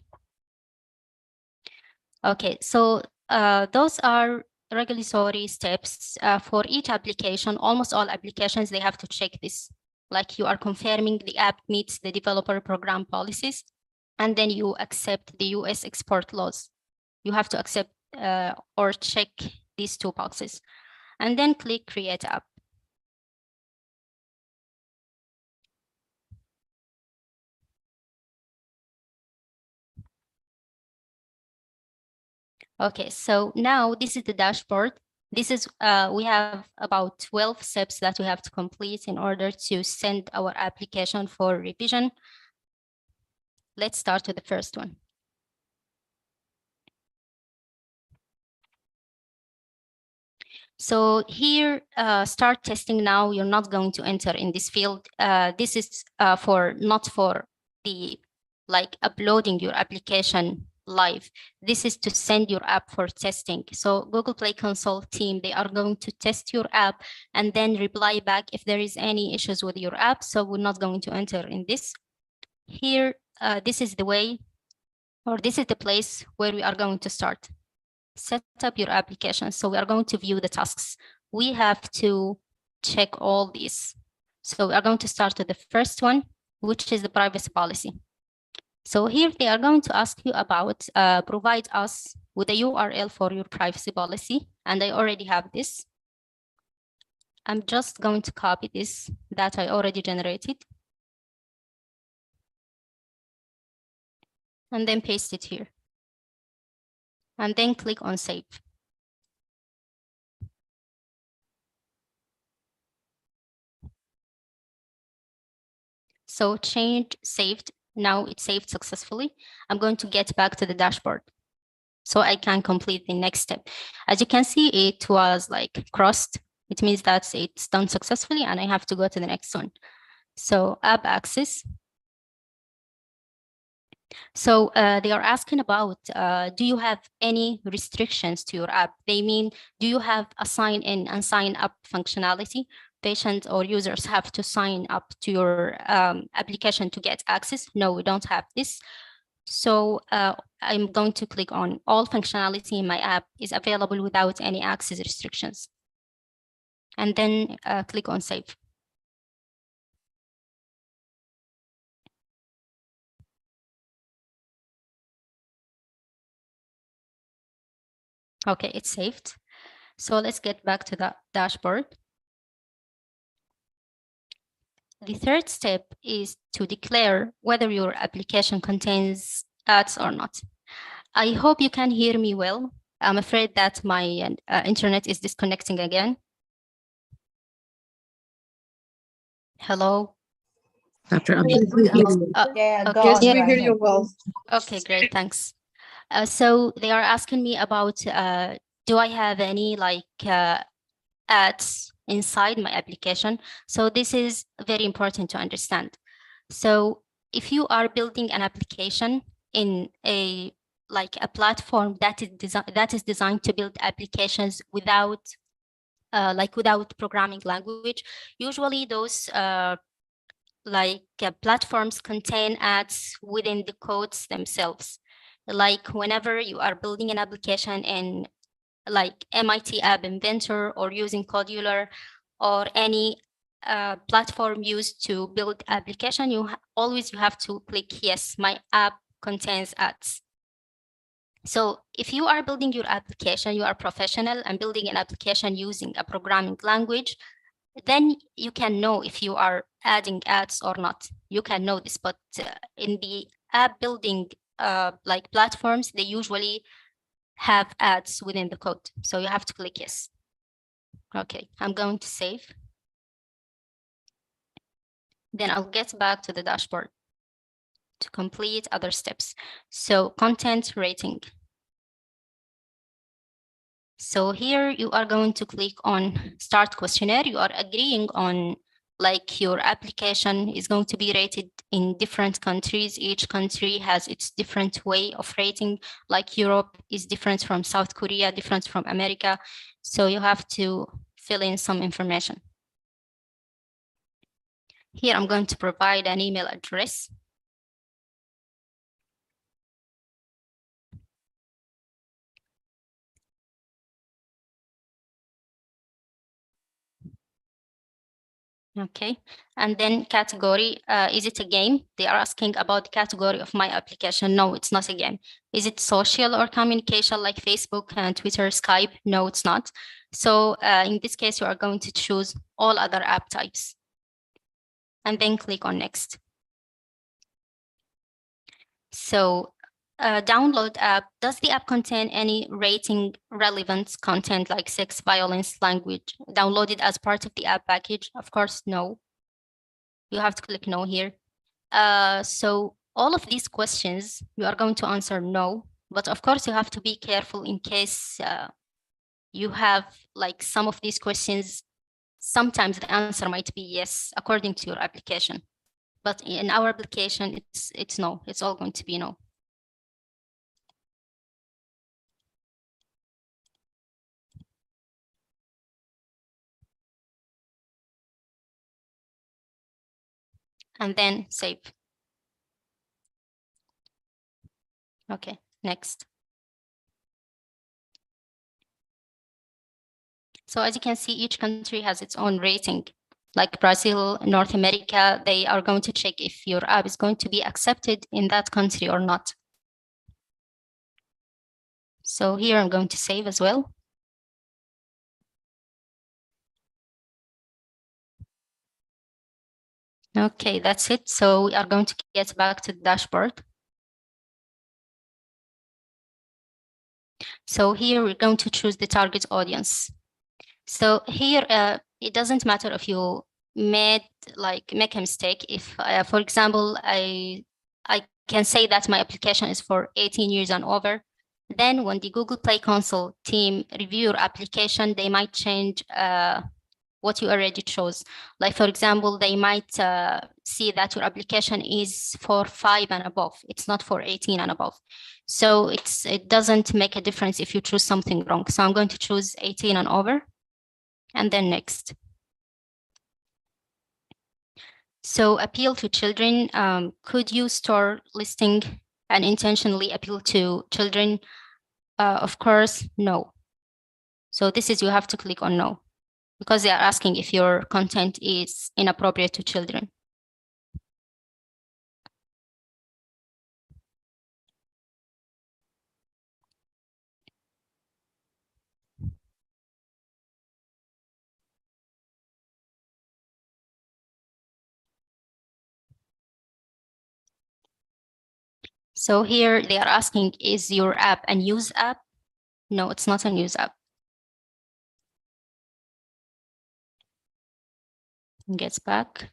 Okay, so those are regulatory steps for each application. Almost all applications, they have to check this. Like you are confirming the app meets the developer program policies, and then you accept the US export laws. You have to accept or check these two boxes, and then click Create App. Okay, so now this is the dashboard. This is, we have about 12 steps that we have to complete in order to send our application for revision. Let's start with the first one. So here, start testing now. You're not going to enter in this field. This is not for the like uploading your application live. This is to send your app for testing. So Google Play Console team, they are going to test your app and then reply back if there is any issues with your app. So we're not going to enter in this. Here, this is the way, or this is the place where we are going to start. Set up your application. So we are going to view the tasks. We have to check all these. So we are going to start with the first one, which is the privacy policy. So here they are going to ask you about provide us with a URL for your privacy policy. And I already have this. I'm just going to copy this that I already generated. And then paste it here. And then click on Save. So change saved. Now it's saved successfully. I'm going to get back to the dashboard so I can complete the next step. As you can see, it was like crossed. It means that it's done successfully and I have to go to the next one. So app access. So they are asking about, do you have any restrictions to your app? They mean, do you have a sign in and sign up functionality? Patients or users have to sign up to your application to get access. No, we don't have this. So I'm going to click on all functionality in my app is available without any access restrictions. And then click on save. Okay, it's saved. So let's get back to the dashboard. The third step is to declare whether your application contains ads or not. I hope you can hear me well. I'm afraid that my internet is disconnecting again. Hello? Dr. Amal. Yes, we hear you well. Okay, great, thanks. So they are asking me about, do I have any ads inside my application? So this is very important to understand. So if you are building an application in a platform that is designed to build applications without programming language, usually those platforms contain ads within the codes themselves. Like whenever you are building an application in like MIT App Inventor or using Codeular or any platform used to build application, you have to click yes, my app contains ads. So if you are building your application, you are professional and building an application using a programming language, then you can know if you are adding ads or not. You can know this, but in the app building platforms, they usually have ads within the code. So you have to click yes. Okay, I'm going to save. Then I'll get back to the dashboard to complete other steps. So content rating. So here you are going to click on start questionnaire. You are agreeing on your application is going to be rated in different countries. Each country has its different way of rating, like Europe is different from South Korea, different from America. So you have to fill in some information. Here I'm going to provide an email address. Okay, and then category, is it a game? They are asking about the category of my application. No, it's not a game. Is it social or communication like Facebook and Twitter, Skype? No, it's not. So in this case, you are going to choose all other app types and then click on next. So download app, does the app contain any rating relevant content like sex, violence, language downloaded as part of the app package? Of course, no. You have to click no here. So all of these questions, you are going to answer no, but of course you have to be careful in case you have some of these questions. Sometimes the answer might be yes, according to your application. But in our application, it's no, it's all going to be no. And then save. Okay, next. So as you can see, each country has its own rating. Like Brazil, North America, they are going to check if your app is going to be accepted in that country or not. So here I'm going to save as well. Okay, that's it. So we are going to get back to the dashboard. So here we're going to choose the target audience. So here it doesn't matter if you make a mistake. If, for example, I can say that my application is for 18 years and over. Then when the Google Play Console team review your application, they might change what you already chose. Like, for example, they might see that your application is for 5 and above. It's not for 18 and above. So it doesn't make a difference if you choose something wrong. So I'm going to choose 18 and over, and then next. So appeal to children, could you store listing unintentionally appeal to children? Of course, no. So this is, you have to click on no, because they are asking if your content is inappropriate to children. So here they are asking, is your app a news app? No, it's not a news app. Gets back.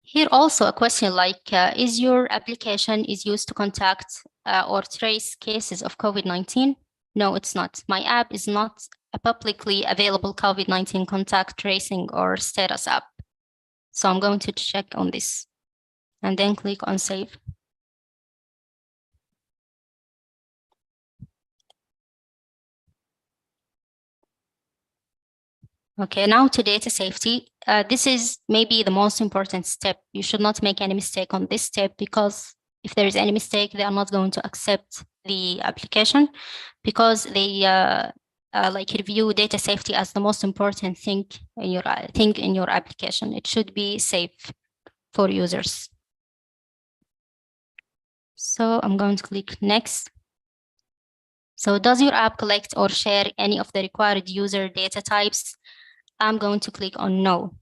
Here also a question like, is your application is used to contact or trace cases of COVID-19? No, it's not. My app is not a publicly available COVID-19 contact tracing or status app. So I'm going to check on this and then click on save. Okay, now to data safety. This is maybe the most important step. You should not make any mistake on this step, because if there is any mistake, they are not going to accept the application, because they like review data safety as the most important thing in your application. It should be safe for users. So I'm going to click next. So does your app collect or share any of the required user data types? I'm going to click on no.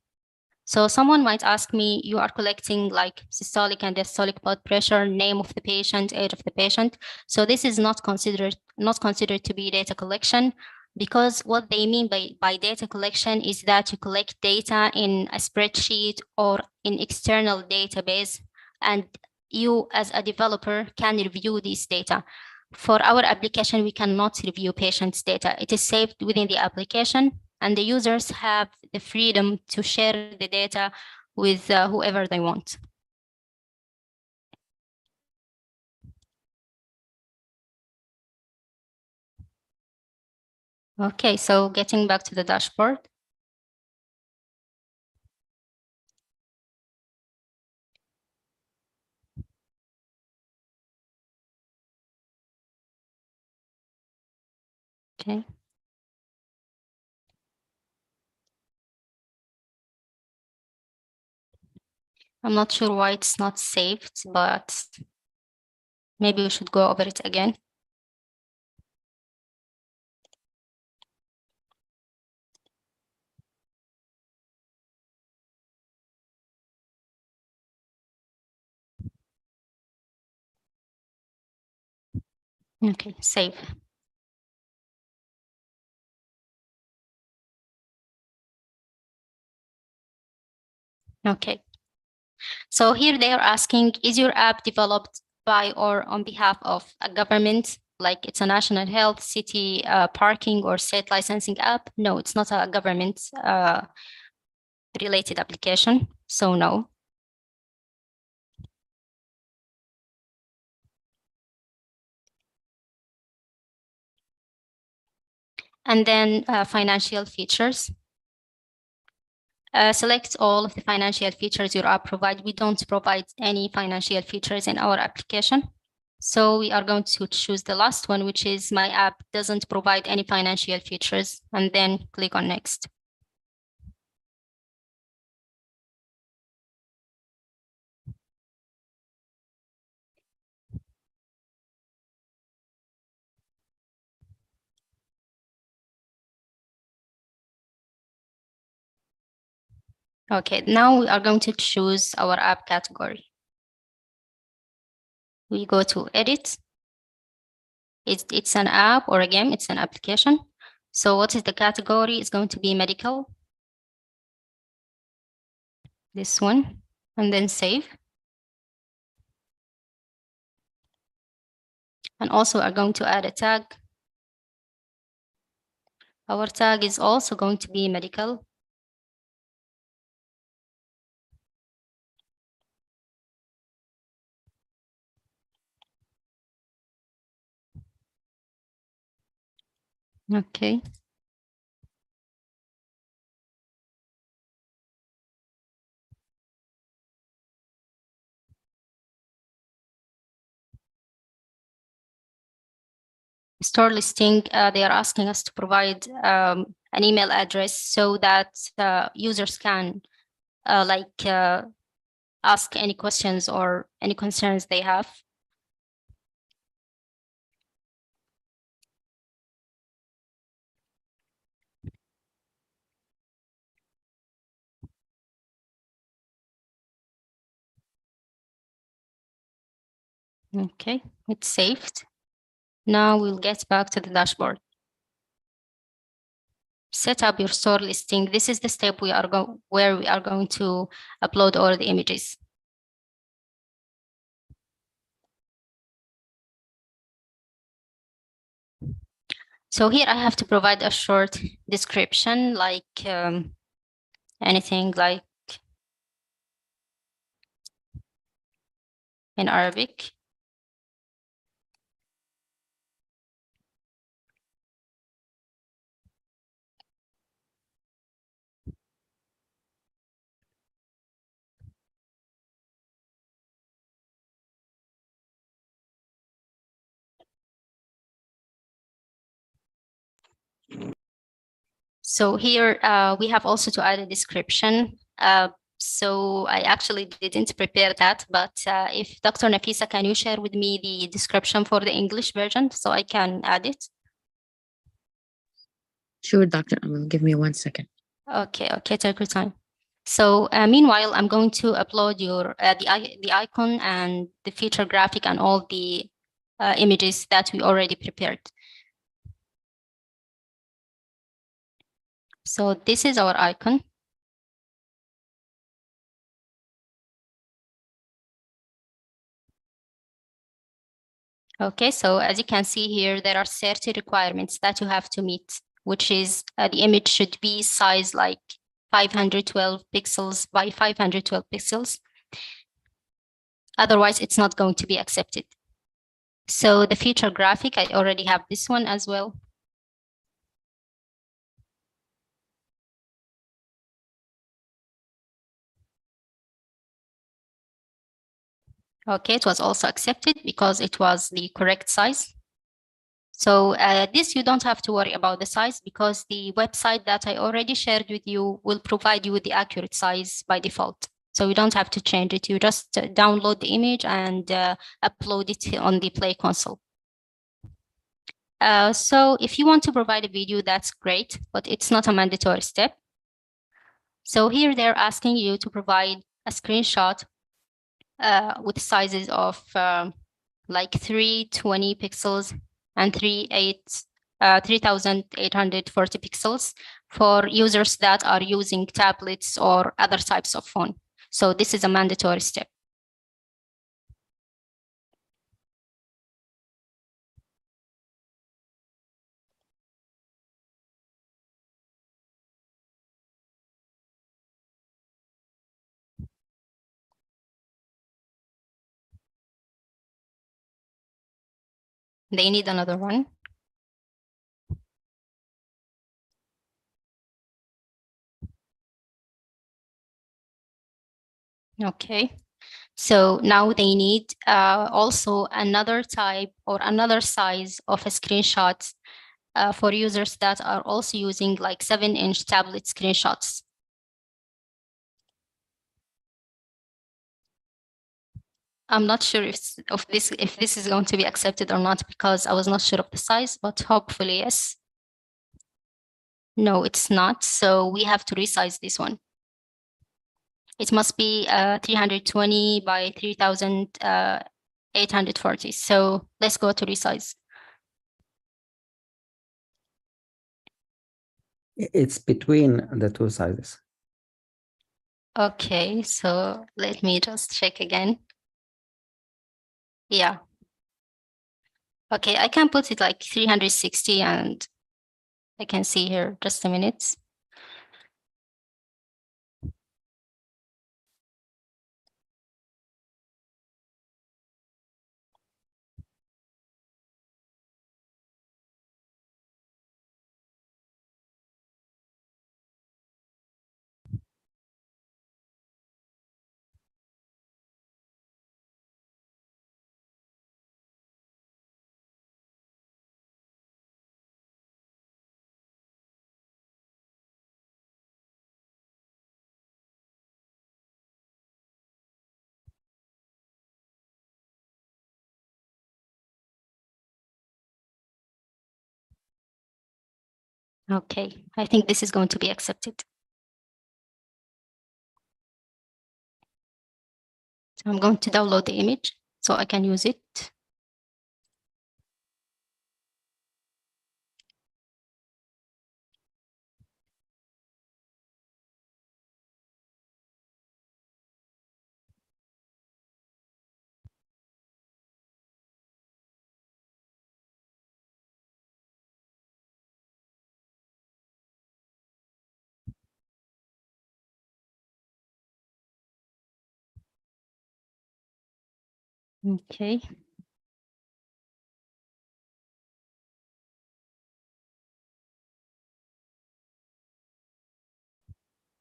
So someone might ask me, you are collecting like systolic and diastolic blood pressure, name of the patient, age of the patient. So this is not considered to be data collection, because what they mean by data collection is that you collect data in a spreadsheet or in external database, and you as a developer can review this data. For our application, we cannot review patients' data. It is saved within the application, and the users have the freedom to share the data with whoever they want. Okay, so getting back to the dashboard. Okay. I'm not sure why it's not saved, but maybe we should go over it again. Okay, save. Okay. So here they are asking, is your app developed by or on behalf of a government, like it's a national health, city parking, or state licensing app? No, it's not a government related application, so no. And then financial features. Select all of the financial features your app provides. We don't provide any financial features in our application. So we are going to choose the last one, which is my app doesn't provide any financial features, and then click on next. Okay, now we are going to choose our app category. We go to edit. It's an app or a game, it's an application. So what is the category? It's going to be medical. This one, and then save. And also are going to add a tag. Our tag is also going to be medical. Okay. store listing, they are asking us to provide an email address so that users can ask any questions or any concerns they have. Okay, it's saved. Now we'll get back to the dashboard. Set up your store listing. This is the step where we are going to upload all the images. So here I have to provide a short description, like anything like in Arabic. So here we have also to add a description. So I actually didn't prepare that, but if Dr. Nafisa, can you share with me the description for the English version so I can add it? Sure, Dr. Amal, give me 1 second. Okay, take your time. So meanwhile, I'm going to upload your the icon and the feature graphic and all the images that we already prepared. So this is our icon. Okay, so as you can see here, there are 30 requirements that you have to meet, which is the image should be size like 512 pixels by 512 pixels. Otherwise, it's not going to be accepted. So the feature graphic, I already have this one as well. Okay, it was also accepted because it was the correct size. So this, you don't have to worry about the size because the website that I already shared with you will provide you with the accurate size by default. So you don't have to change it. You just download the image and upload it on the Play console. So if you want to provide a video, that's great, but it's not a mandatory step. So here they're asking you to provide a screenshot with sizes of like 320 pixels and 3,840 pixels for users that are using tablets or other types of phone. So this is a mandatory step. They need another one. Okay. So now they need also another type or another size of a screenshot for users that are also using like 7-inch tablet screenshots. I'm not sure if this is going to be accepted or not because I was not sure of the size, but hopefully yes. No, it's not. So we have to resize this one. It must be 320 by 3,840. So let's go to resize. It's between the two sizes. Okay, so let me just check again. Yeah. Okay, I can put it like 360 and I can see here just a minute. Okay, I think this is going to be accepted. So I'm going to download the image so I can use it. Okay.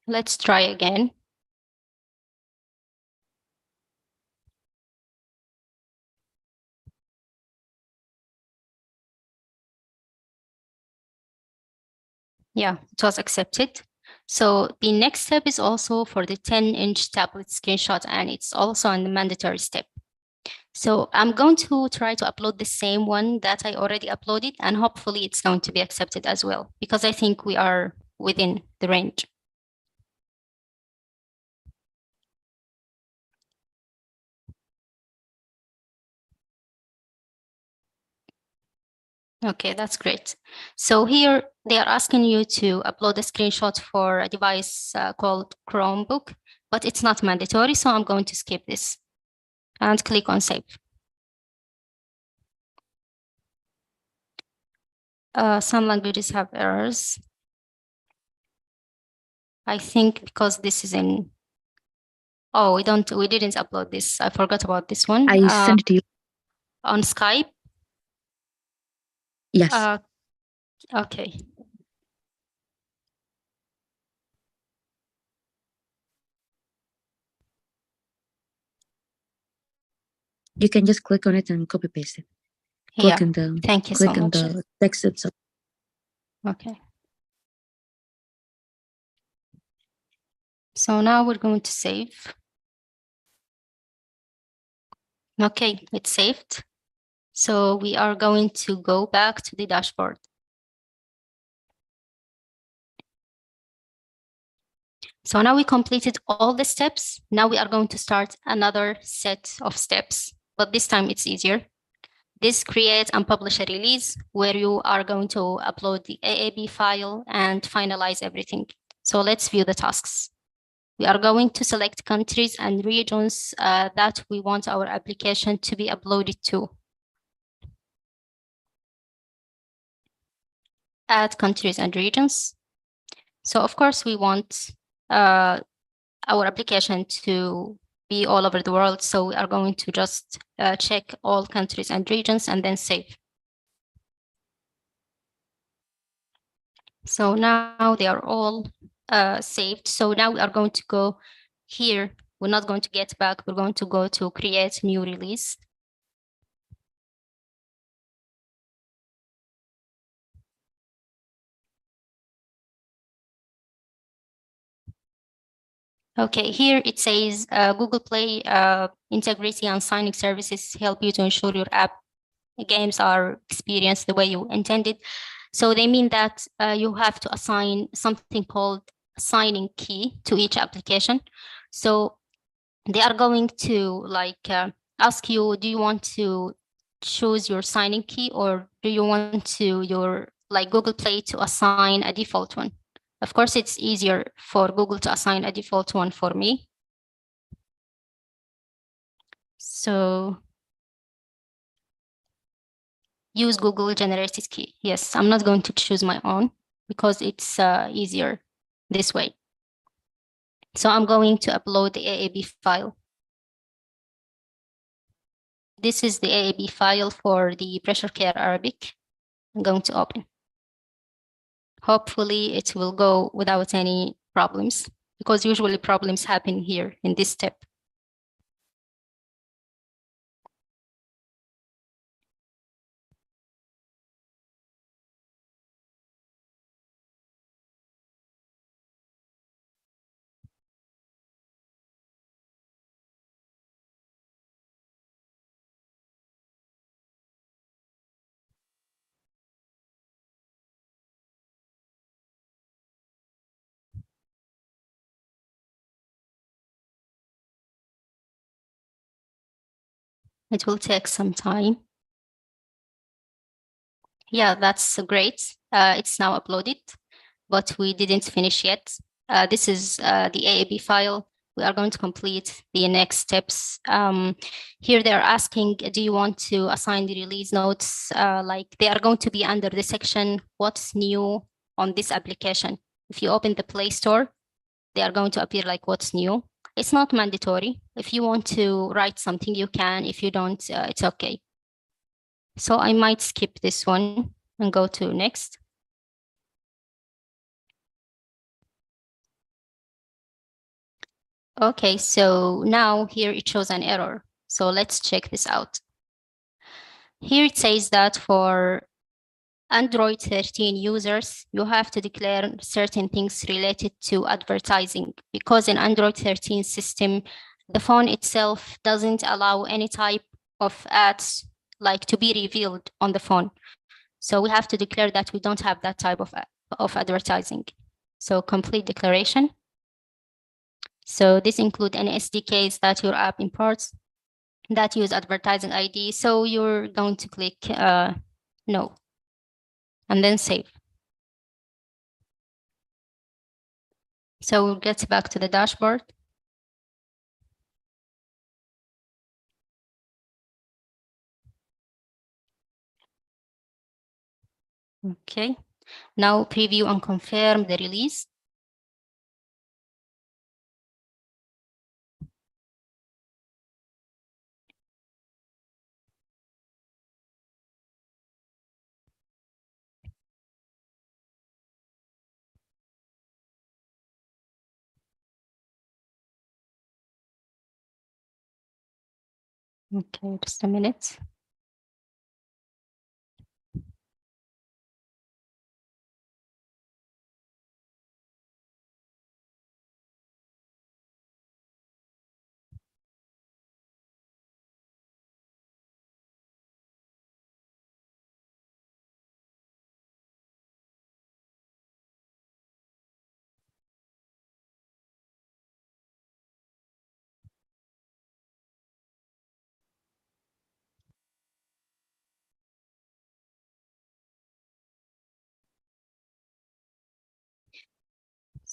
Let's try again. Yeah, it was accepted. So the next step is also for the 10-inch tablet screenshot, and it's also a mandatory step. So I'm going to try to upload the same one that I already uploaded, and hopefully it's going to be accepted as well, because I think we are within the range. Okay, that's great. So here they are asking you to upload a screenshot for a device called Chromebook, but it's not mandatory, so I'm going to skip this and click on save. Some languages have errors. I think because this is in, oh, we didn't upload this. I forgot about this one. I sent it to you. On Skype? Yes. Okay. You can just click on it and copy paste it. Click Yeah, on the thank you click so on much. the text itself. Okay. So now we're going to save. Okay, it's saved. So we are going to go back to the dashboard. So now we completed all the steps. Now we are going to start another set of steps, but this time it's easier. This create and publish a release where you are going to upload the AAB file and finalize everything. So let's view the tasks. We are going to select countries and regions that we want our application to be uploaded to. Add countries and regions. So of course we want our application to be all over the world. So we are going to just check all countries and regions and then save. So now they are all saved. So now we are going to go here. We're not going to get back. We're going to go to create new release. Okay, here it says Google Play integrity and signing services help you to ensure your app games are experienced the way you intended. So they mean that you have to assign something called signing key to each application. So they are going to ask you, do you want to choose your signing key, or do you want to your Google Play to assign a default one? Of course, it's easier for Google to assign a default one for me. So use Google generated key. Yes, I'm not going to choose my own because it's easier this way. So I'm going to upload the AAB file. This is the AAB file for the pressure care Arabic. I'm going to open. Hopefully it will go without any problems, because usually problems happen here in this step. It will take some time. Yeah, that's great. It's now uploaded, but we didn't finish yet. This is the AAB file. We are going to complete the next steps. Here they are asking, do you want to assign the release notes? Like they are going to be under the section, what's new on this application? If you open the Play Store, they are going to appear like what's new. It's not mandatory. If you want to write something, you can. If you don't, it's okay. So I might skip this one and go to next. Okay, so now here it shows an error. So let's check this out. Here it says that for Android 13 users, you have to declare certain things related to advertising because in Android 13 system, the phone itself doesn't allow any type of ads like to be revealed on the phone. So we have to declare that we don't have that type of advertising. So complete declaration. So this includes any SDKs that your app imports that use advertising ID. So you're going to click no, and then save. So we'll get back to the dashboard. Okay, now preview and confirm the release. Okay, just a minute.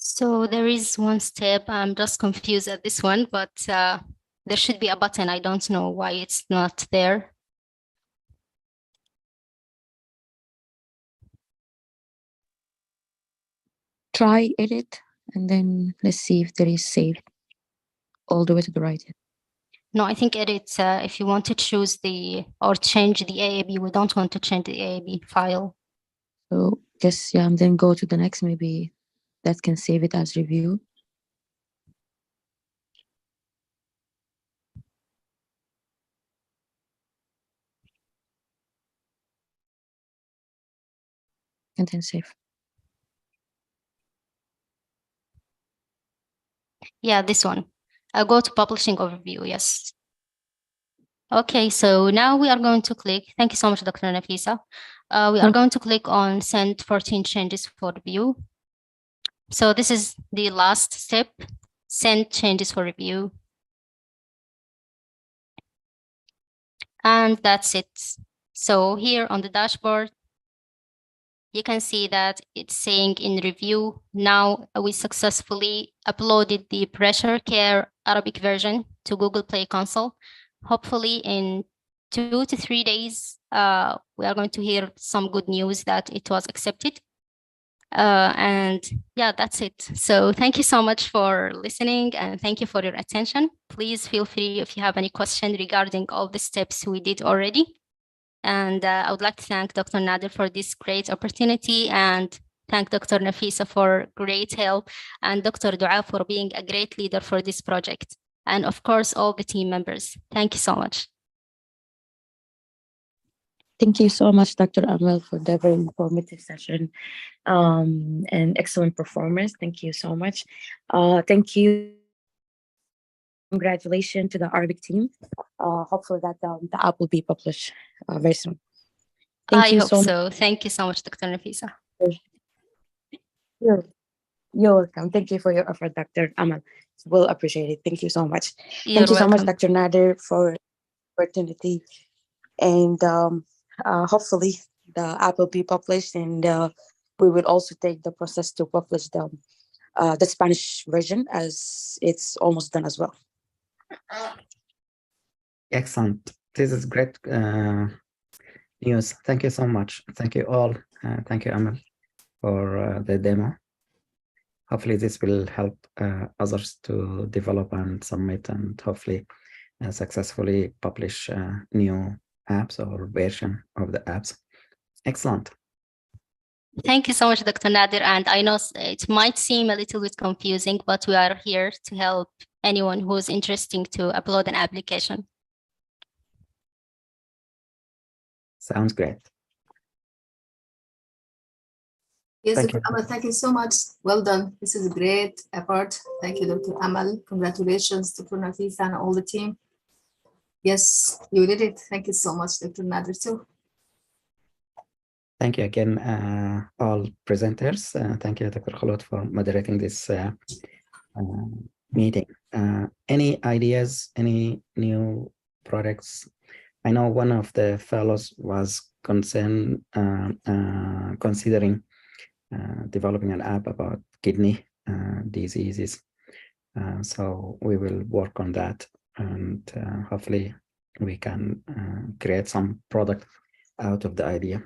So there is one step, I'm just confused at this one, but there should be a button. I don't know why it's not there. Try edit, and then let's see if there is saved all the way to the right. No, I think edit, if you want to choose or change the AAB, we don't want to change the AAB file. So guess, yeah, and then go to the next, maybe that can save it as review. And then save. Yeah, this one. I'll go to publishing overview, yes. Okay, so now we are going to click, thank you so much, Dr. Nafisa. We are going to click on send 14 changes for review. So this is the last step, send changes for review. And that's it. So here on the dashboard, you can see that it's saying in review. Now we successfully uploaded the Pressure Care Arabic version to Google Play Console. Hopefully in 2 to 3 days, we are going to hear some good news that it was accepted. And yeah, that's it. So thank you so much for listening and thank you for your attention. Please feel free if you have any question regarding all the steps we did already. And I would like to thank Dr. Nader for this great opportunity and thank Dr. Nafisa for great help and Dr. Dua for being a great leader for this project. And of course, all the team members. Thank you so much. Thank you so much, Dr. Amal, for the very informative session and excellent performance. Thank you so much. Thank you. Congratulations to the Arabic team. Hopefully that the app will be published very soon. I hope so. Thank you so much, Dr. Nafisa. You're welcome. Thank you for your effort, Dr. Amal. We'll appreciate it. Thank you so much. Thank you so much, Dr. Nader, for opportunity. And hopefully the app will be published, and we will also take the process to publish the Spanish version, as it's almost done as well. Excellent. This is great news. Thank you so much. Thank you all. Thank you, Amal, for the demo. Hopefully this will help others to develop and submit, and hopefully successfully publish new apps or version of the apps. Excellent. Thank you so much, Dr. Nadir. And I know it might seem a little bit confusing, but we are here to help anyone who's interested to upload an application. Sounds great. Yes, Thank Dr. Amal, thank you so much. Well done. This is a great effort. Thank you, Dr. Amal. Congratulations, Dr. Nafisa and all the team. Yes, you did it. Thank you so much, Dr. Nadir, too. Thank you again, all presenters. Thank you, Dr. Kholood, for moderating this meeting. Any ideas, any new products? I know one of the fellows was considering developing an app about kidney diseases. So we will work on that, and hopefully we can create some product out of the idea.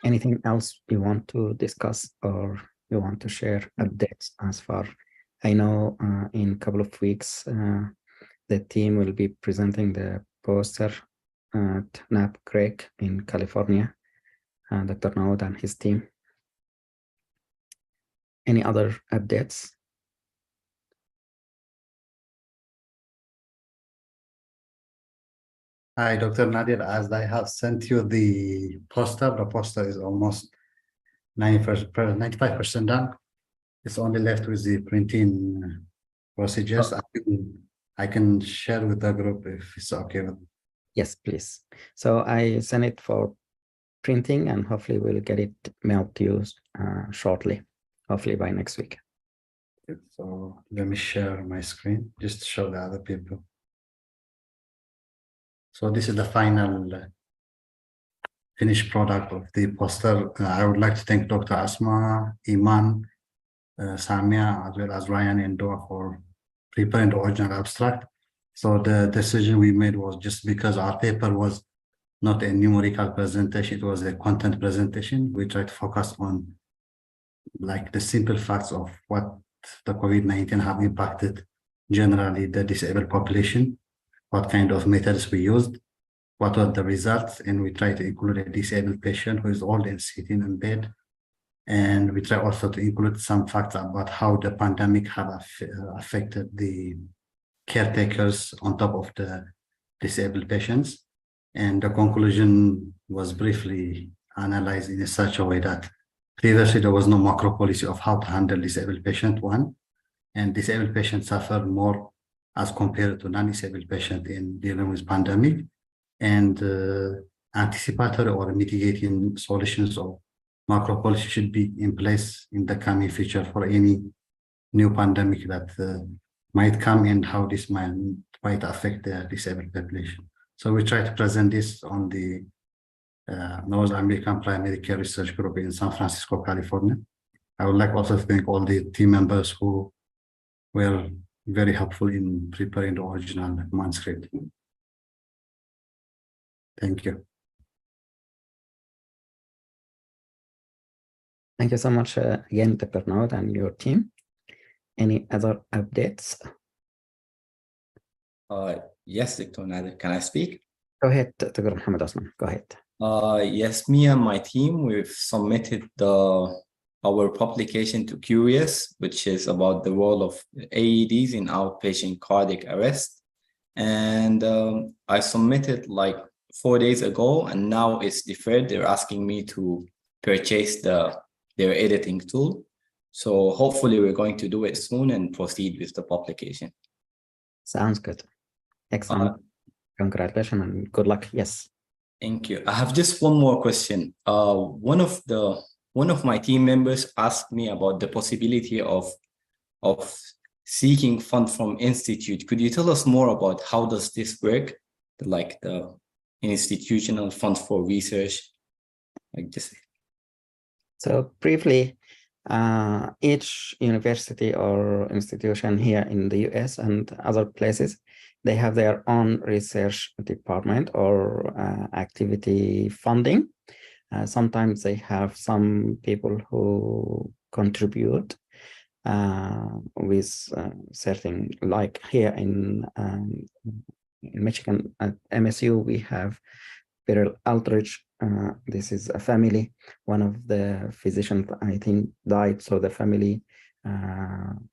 Anything else you want to discuss or you want to share updates as far? I know in a couple of weeks, the team will be presenting the poster at NAP Creek in California, Dr. Naud and his team. Any other updates? Hi, Dr. Nadir, as I have sent you the poster is almost 95% done. It's only left with the printing procedures. I can share with the group if it's okay with. Yes, please. So I send it for printing, and hopefully we'll get it mailed to you shortly, hopefully by next week. So let me share my screen just to show the other people. So this is the final finished product of the poster. I would like to thank Dr. Asma, Iman, Samia, as well as Ryan and Doa for preparing the original abstract. So the decision we made was just because our paper was not a numerical presentation, it was a content presentation. We tried to focus on like the simple facts of what the COVID-19 have impacted generally the disabled population, what kind of methods we used, what were the results, and we try to include a disabled patient who is old and sitting in bed. And we try also to include some facts about how the pandemic have affected the caretakers on top of the disabled patients. And the conclusion was briefly analyzed in such a way that previously there was no macro policy of how to handle disabled patient, one, and disabled patients suffer more as compared to non-disabled patient in dealing with pandemic, and anticipatory or mitigating solutions or macro policy should be in place in the coming future for any new pandemic that might come, and how this might affect the disabled population. So we try to present this on the North American Primary Care Research Group in San Francisco, California. I would like also to thank all the team members who were very helpful in preparing the original manuscript. Thank you. Thank you so much again, Dr. Naud and your team. Any other updates? Yes, Dr. Nadir, can I speak? Go ahead, Dr. Mohamed Osman, go ahead. Yes, me and my team, we've submitted our publication to Cureus, which is about the role of AEDs in outpatient cardiac arrest. And I submitted like 4 days ago, and now it's deferred. They're asking me to purchase their editing tool. So hopefully we're going to do it soon and proceed with the publication. Sounds good. Excellent. Congratulations and good luck. Yes. Thank you. I have just one more question. One of my team members asked me about the possibility of seeking funds from institute. Could you tell us more about how does this work? like the institutional fund for research, like this. So briefly, each university or institution here in the US and other places, they have their own research department or activity funding. Sometimes they have some people who contribute with certain, like here in Michigan at MSU, we have Beryl Aldrich. This is a family. One of the physicians, I think, died, so the family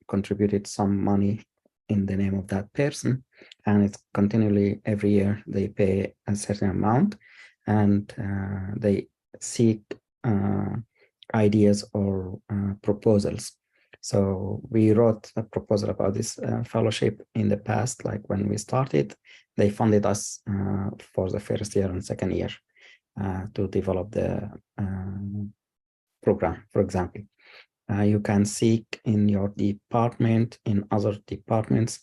contributed some money in the name of that person, and it's continually every year they pay a certain amount, and they seek ideas or proposals. So we wrote a proposal about this fellowship in the past, like when we started. They funded us for the first year and second year to develop the program, for example. You can seek in your department, in other departments,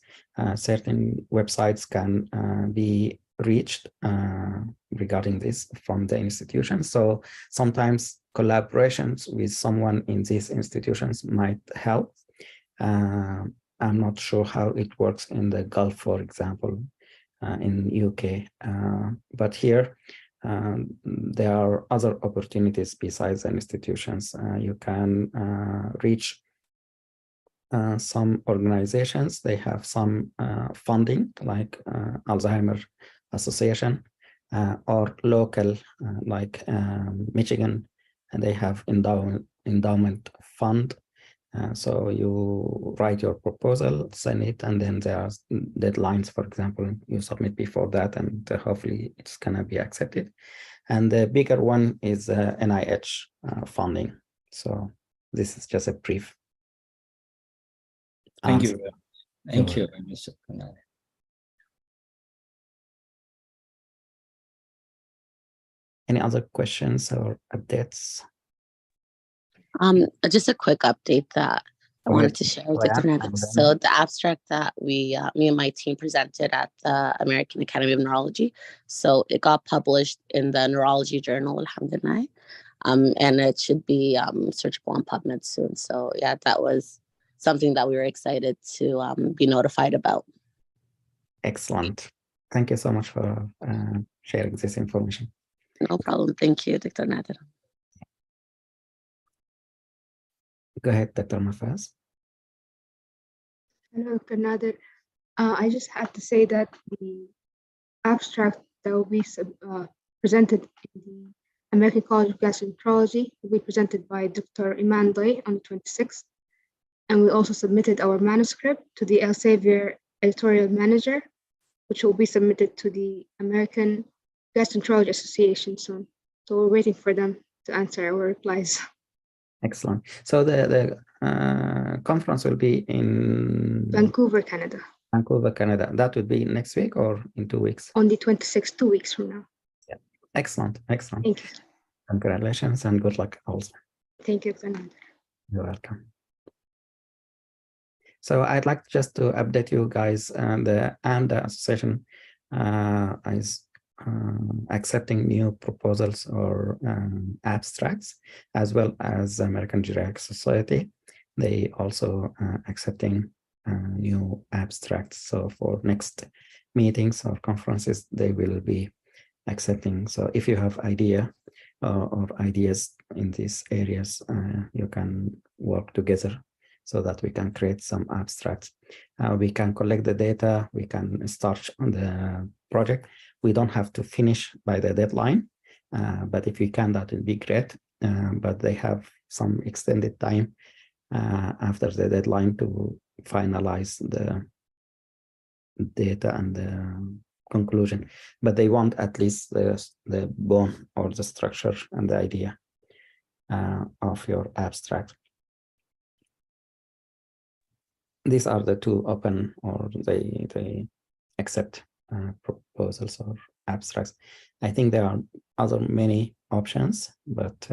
certain websites can be reached regarding this from the institution. So sometimes collaborations with someone in these institutions might help. I'm not sure how it works in the Gulf, for example, in UK, but here there are other opportunities besides the institutions. You can reach some organizations. They have some funding, like Alzheimer Association, or local, like Michigan, and they have endowment fund. So you write your proposal, send it, and then there are deadlines. For example, you submit before that, and hopefully it's gonna be accepted. And the bigger one is NIH funding. So this is just a brief answer. Thank you very much. Any other questions or updates? Just a quick update that I wanted to share with Dr. Nader. So the abstract that me and my team presented at the American Academy of Neurology, so it got published in the Neurology Journal, alhamdulillah, and it should be searchable on PubMed soon. So yeah, that was something that we were excited to be notified about. Excellent. Thank you so much for sharing this information. No problem. Thank you, Dr. Nader. Go ahead, Dr. Mafaz. Hello, Dr. Nader. I just had to say that the abstract that will be presented in the American College of Gastroenterology will be presented by Dr. Iman Day on the 26th. And we also submitted our manuscript to the Elsevier editorial manager, which will be submitted to the American Gastroenterology Association soon. So we're waiting for them to answer our replies. Excellent. So the conference will be in Vancouver, Canada. Vancouver, Canada. That would be next week or in 2 weeks? On the 26th, 2 weeks from now. Yeah. Excellent. Excellent. Thank you. Congratulations and good luck also. Thank you, Dr. Nader. You're welcome. So I'd like just to update you guys, the association is accepting new proposals or abstracts, as well as American Geriatric Society. They also accepting new abstracts. So for next meetings or conferences, they will be accepting. So if you have idea or ideas in these areas, you can work together so that we can create some abstracts. We can collect the data, we can start on the project. We don't have to finish by the deadline, but if we can, that would be great. But they have some extended time after the deadline to finalize the data and the conclusion. But they want at least the bone or the structure and the idea of your abstract. These are the two open, or they accept proposals or abstracts. I think there are other many options, but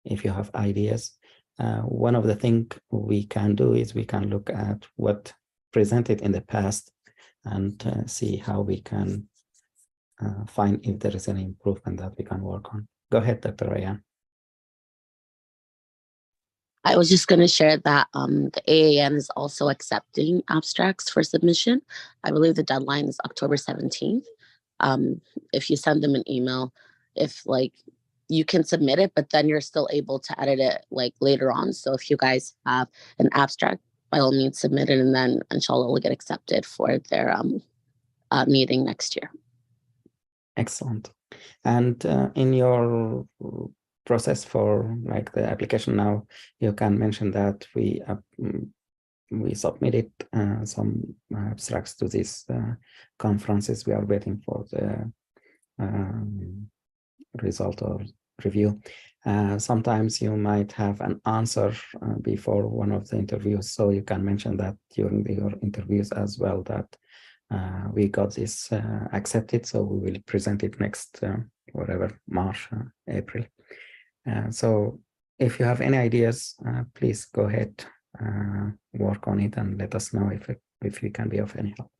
if you have ideas, one of the things we can do is we can look at what presented in the past and see how we can find if there is any improvement that we can work on. Go ahead, Dr. Ryan. I was just going to share that the AAN is also accepting abstracts for submission. I believe the deadline is October 17th. If you send them an email, if like you can submit it, but then you're still able to edit it like later on. So if you guys have an abstract, by all means submit it, and then inshallah will get accepted for their meeting next year. Excellent. And in your process for like the application now, you can mention that we submitted some abstracts to these conferences. We are waiting for the result or review. Sometimes you might have an answer before one of the interviews, so you can mention that during your interviews as well, that we got this accepted, so we will present it next whatever, March, April. So if you have any ideas, please go ahead, work on it and let us know if we can be of any help.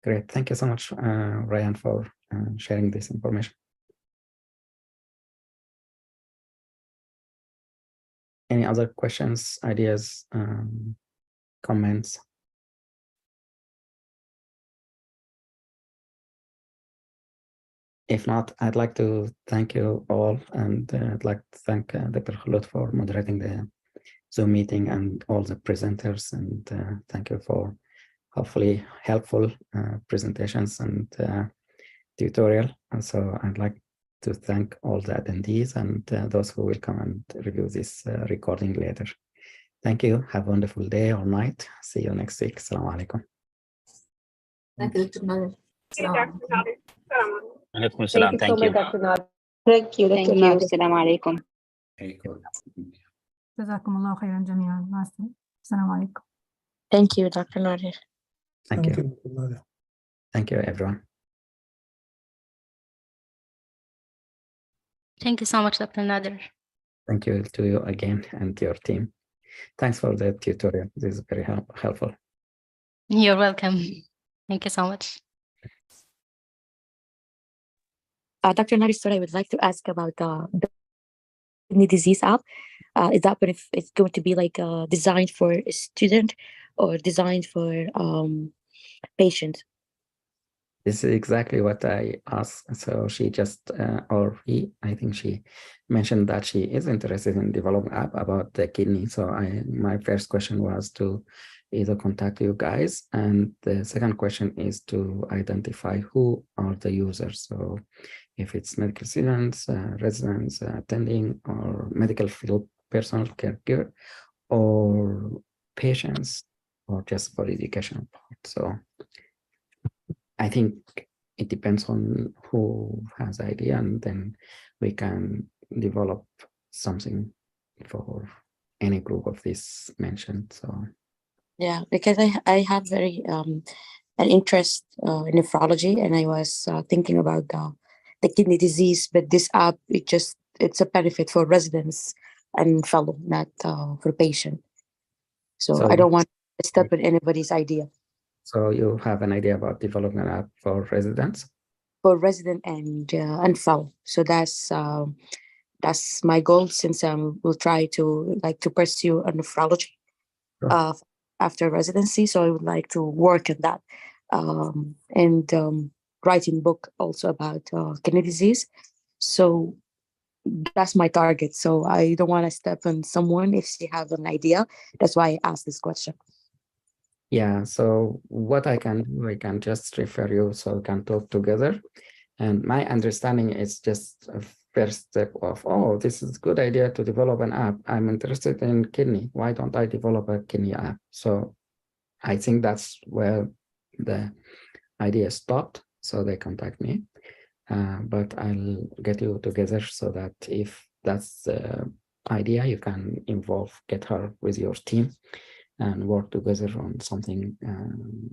Great, thank you so much, Ryan, for sharing this information. Any other questions, ideas, comments? If not, I'd like to thank you all, and I'd like to thank Dr. Kholood for moderating the Zoom meeting and all the presenters, and thank you for hopefully helpful presentations and tutorial. And so I'd like to thank all the attendees and those who will come and review this recording later. Thank you. Have a wonderful day or night. See you next week. Assalamu alaikum. Thank you, Dr. Nader. Assalamu alaikum. Thank you so much, Dr. Nader. Thank you. Thank you. Assalamu alaikum. جزاكم الله خيرا جميعا. مع السلامة. السلام عليكم. Thank you, Dr. Nader. Thank you. Thank you, everyone. Thank you so much, Dr. Nader. Thank you to you again and your team. Thanks for the tutorial. This is very helpful. You're welcome. Thank you so much. Dr. Nader, I would like to ask about the kidney disease app. Is that if it's going to be like designed for a student or designed for patient? This is exactly what I asked. So she just, or he, I think she mentioned that she is interested in developing an app about the kidney. So my first question was to either contact you guys, and the second question is to identify who are the users. So if it's medical students, residents, attending, or medical field personal caregiver, or patients, or just for educational part. So I think it depends on who has the idea, and then we can develop something for any group of this mentioned. So yeah, because I have very an interest in nephrology, and I was thinking about the kidney disease, but this app, it's a benefit for residents and fellow, not for patient. So I don't want to step in anybody's idea. So you have an idea about developing an app for residents? For resident and fellow. So that's my goal, since we'll try to pursue a nephrology after residency. So I would like to work on that, and writing book also about kidney disease. So that's my target. So I don't want to step on someone if she has an idea. That's why I asked this question. Yeah, so what I can do, I can just refer you so we can talk together. And my understanding is just a first step of, oh, this is a good idea to develop an app. I'm interested in kidney. Why don't I develop a kidney app? So I think that's where the idea stopped. So they contact me. But I'll get you together so that if that's the idea, you can get her with your team and work together on something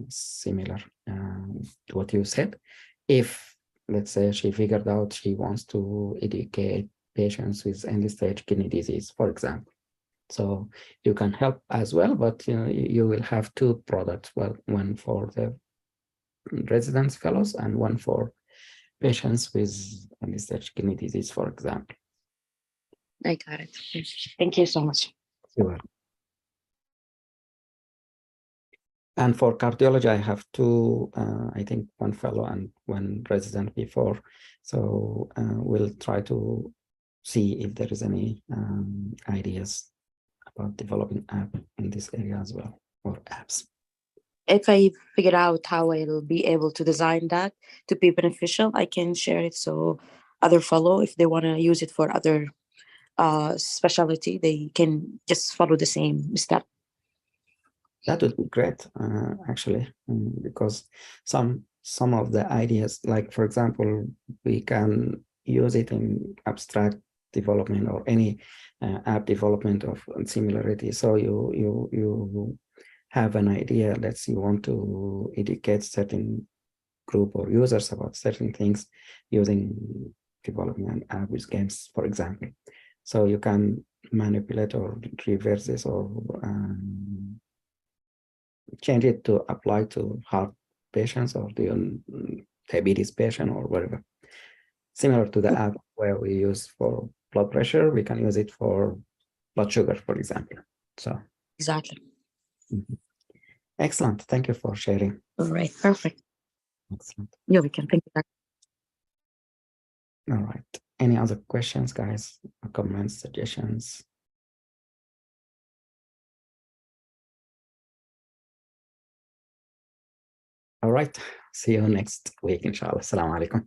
similar to what you said. If, let's say, she figured out she wants to educate patients with end-stage kidney disease, for example. So you can help as well, but you will have two products, one for the residence fellows and one for patients with end-stage kidney disease, for example. I got it. Thank you so much. You're welcome. And for cardiology, I have two, I think one fellow and one resident before. So we'll try to see if there is any ideas about developing app in this area as well, or apps. If I figure out how I'll be able to design that to be beneficial, I can share it so other fellow, if they want to use it for other specialty, they can just follow the same step. That would be great, actually, because some of the ideas, like for example, we can use it in abstract development or any app development of similarity. So you have an idea. Let's say you want to educate certain group or users about certain things using developing an app with games, for example. So you can manipulate or reverse this or change it to apply to heart patients or the diabetes patient or whatever. Similar to the app where we use for blood pressure, we can use it for blood sugar, for example. So exactly. Excellent. Thank you for sharing. All right. Perfect. Excellent. Yeah, we can think of that. All right. Any other questions, guys? Comments, suggestions? All right. See you next week, inshallah. Assalamu alaikum.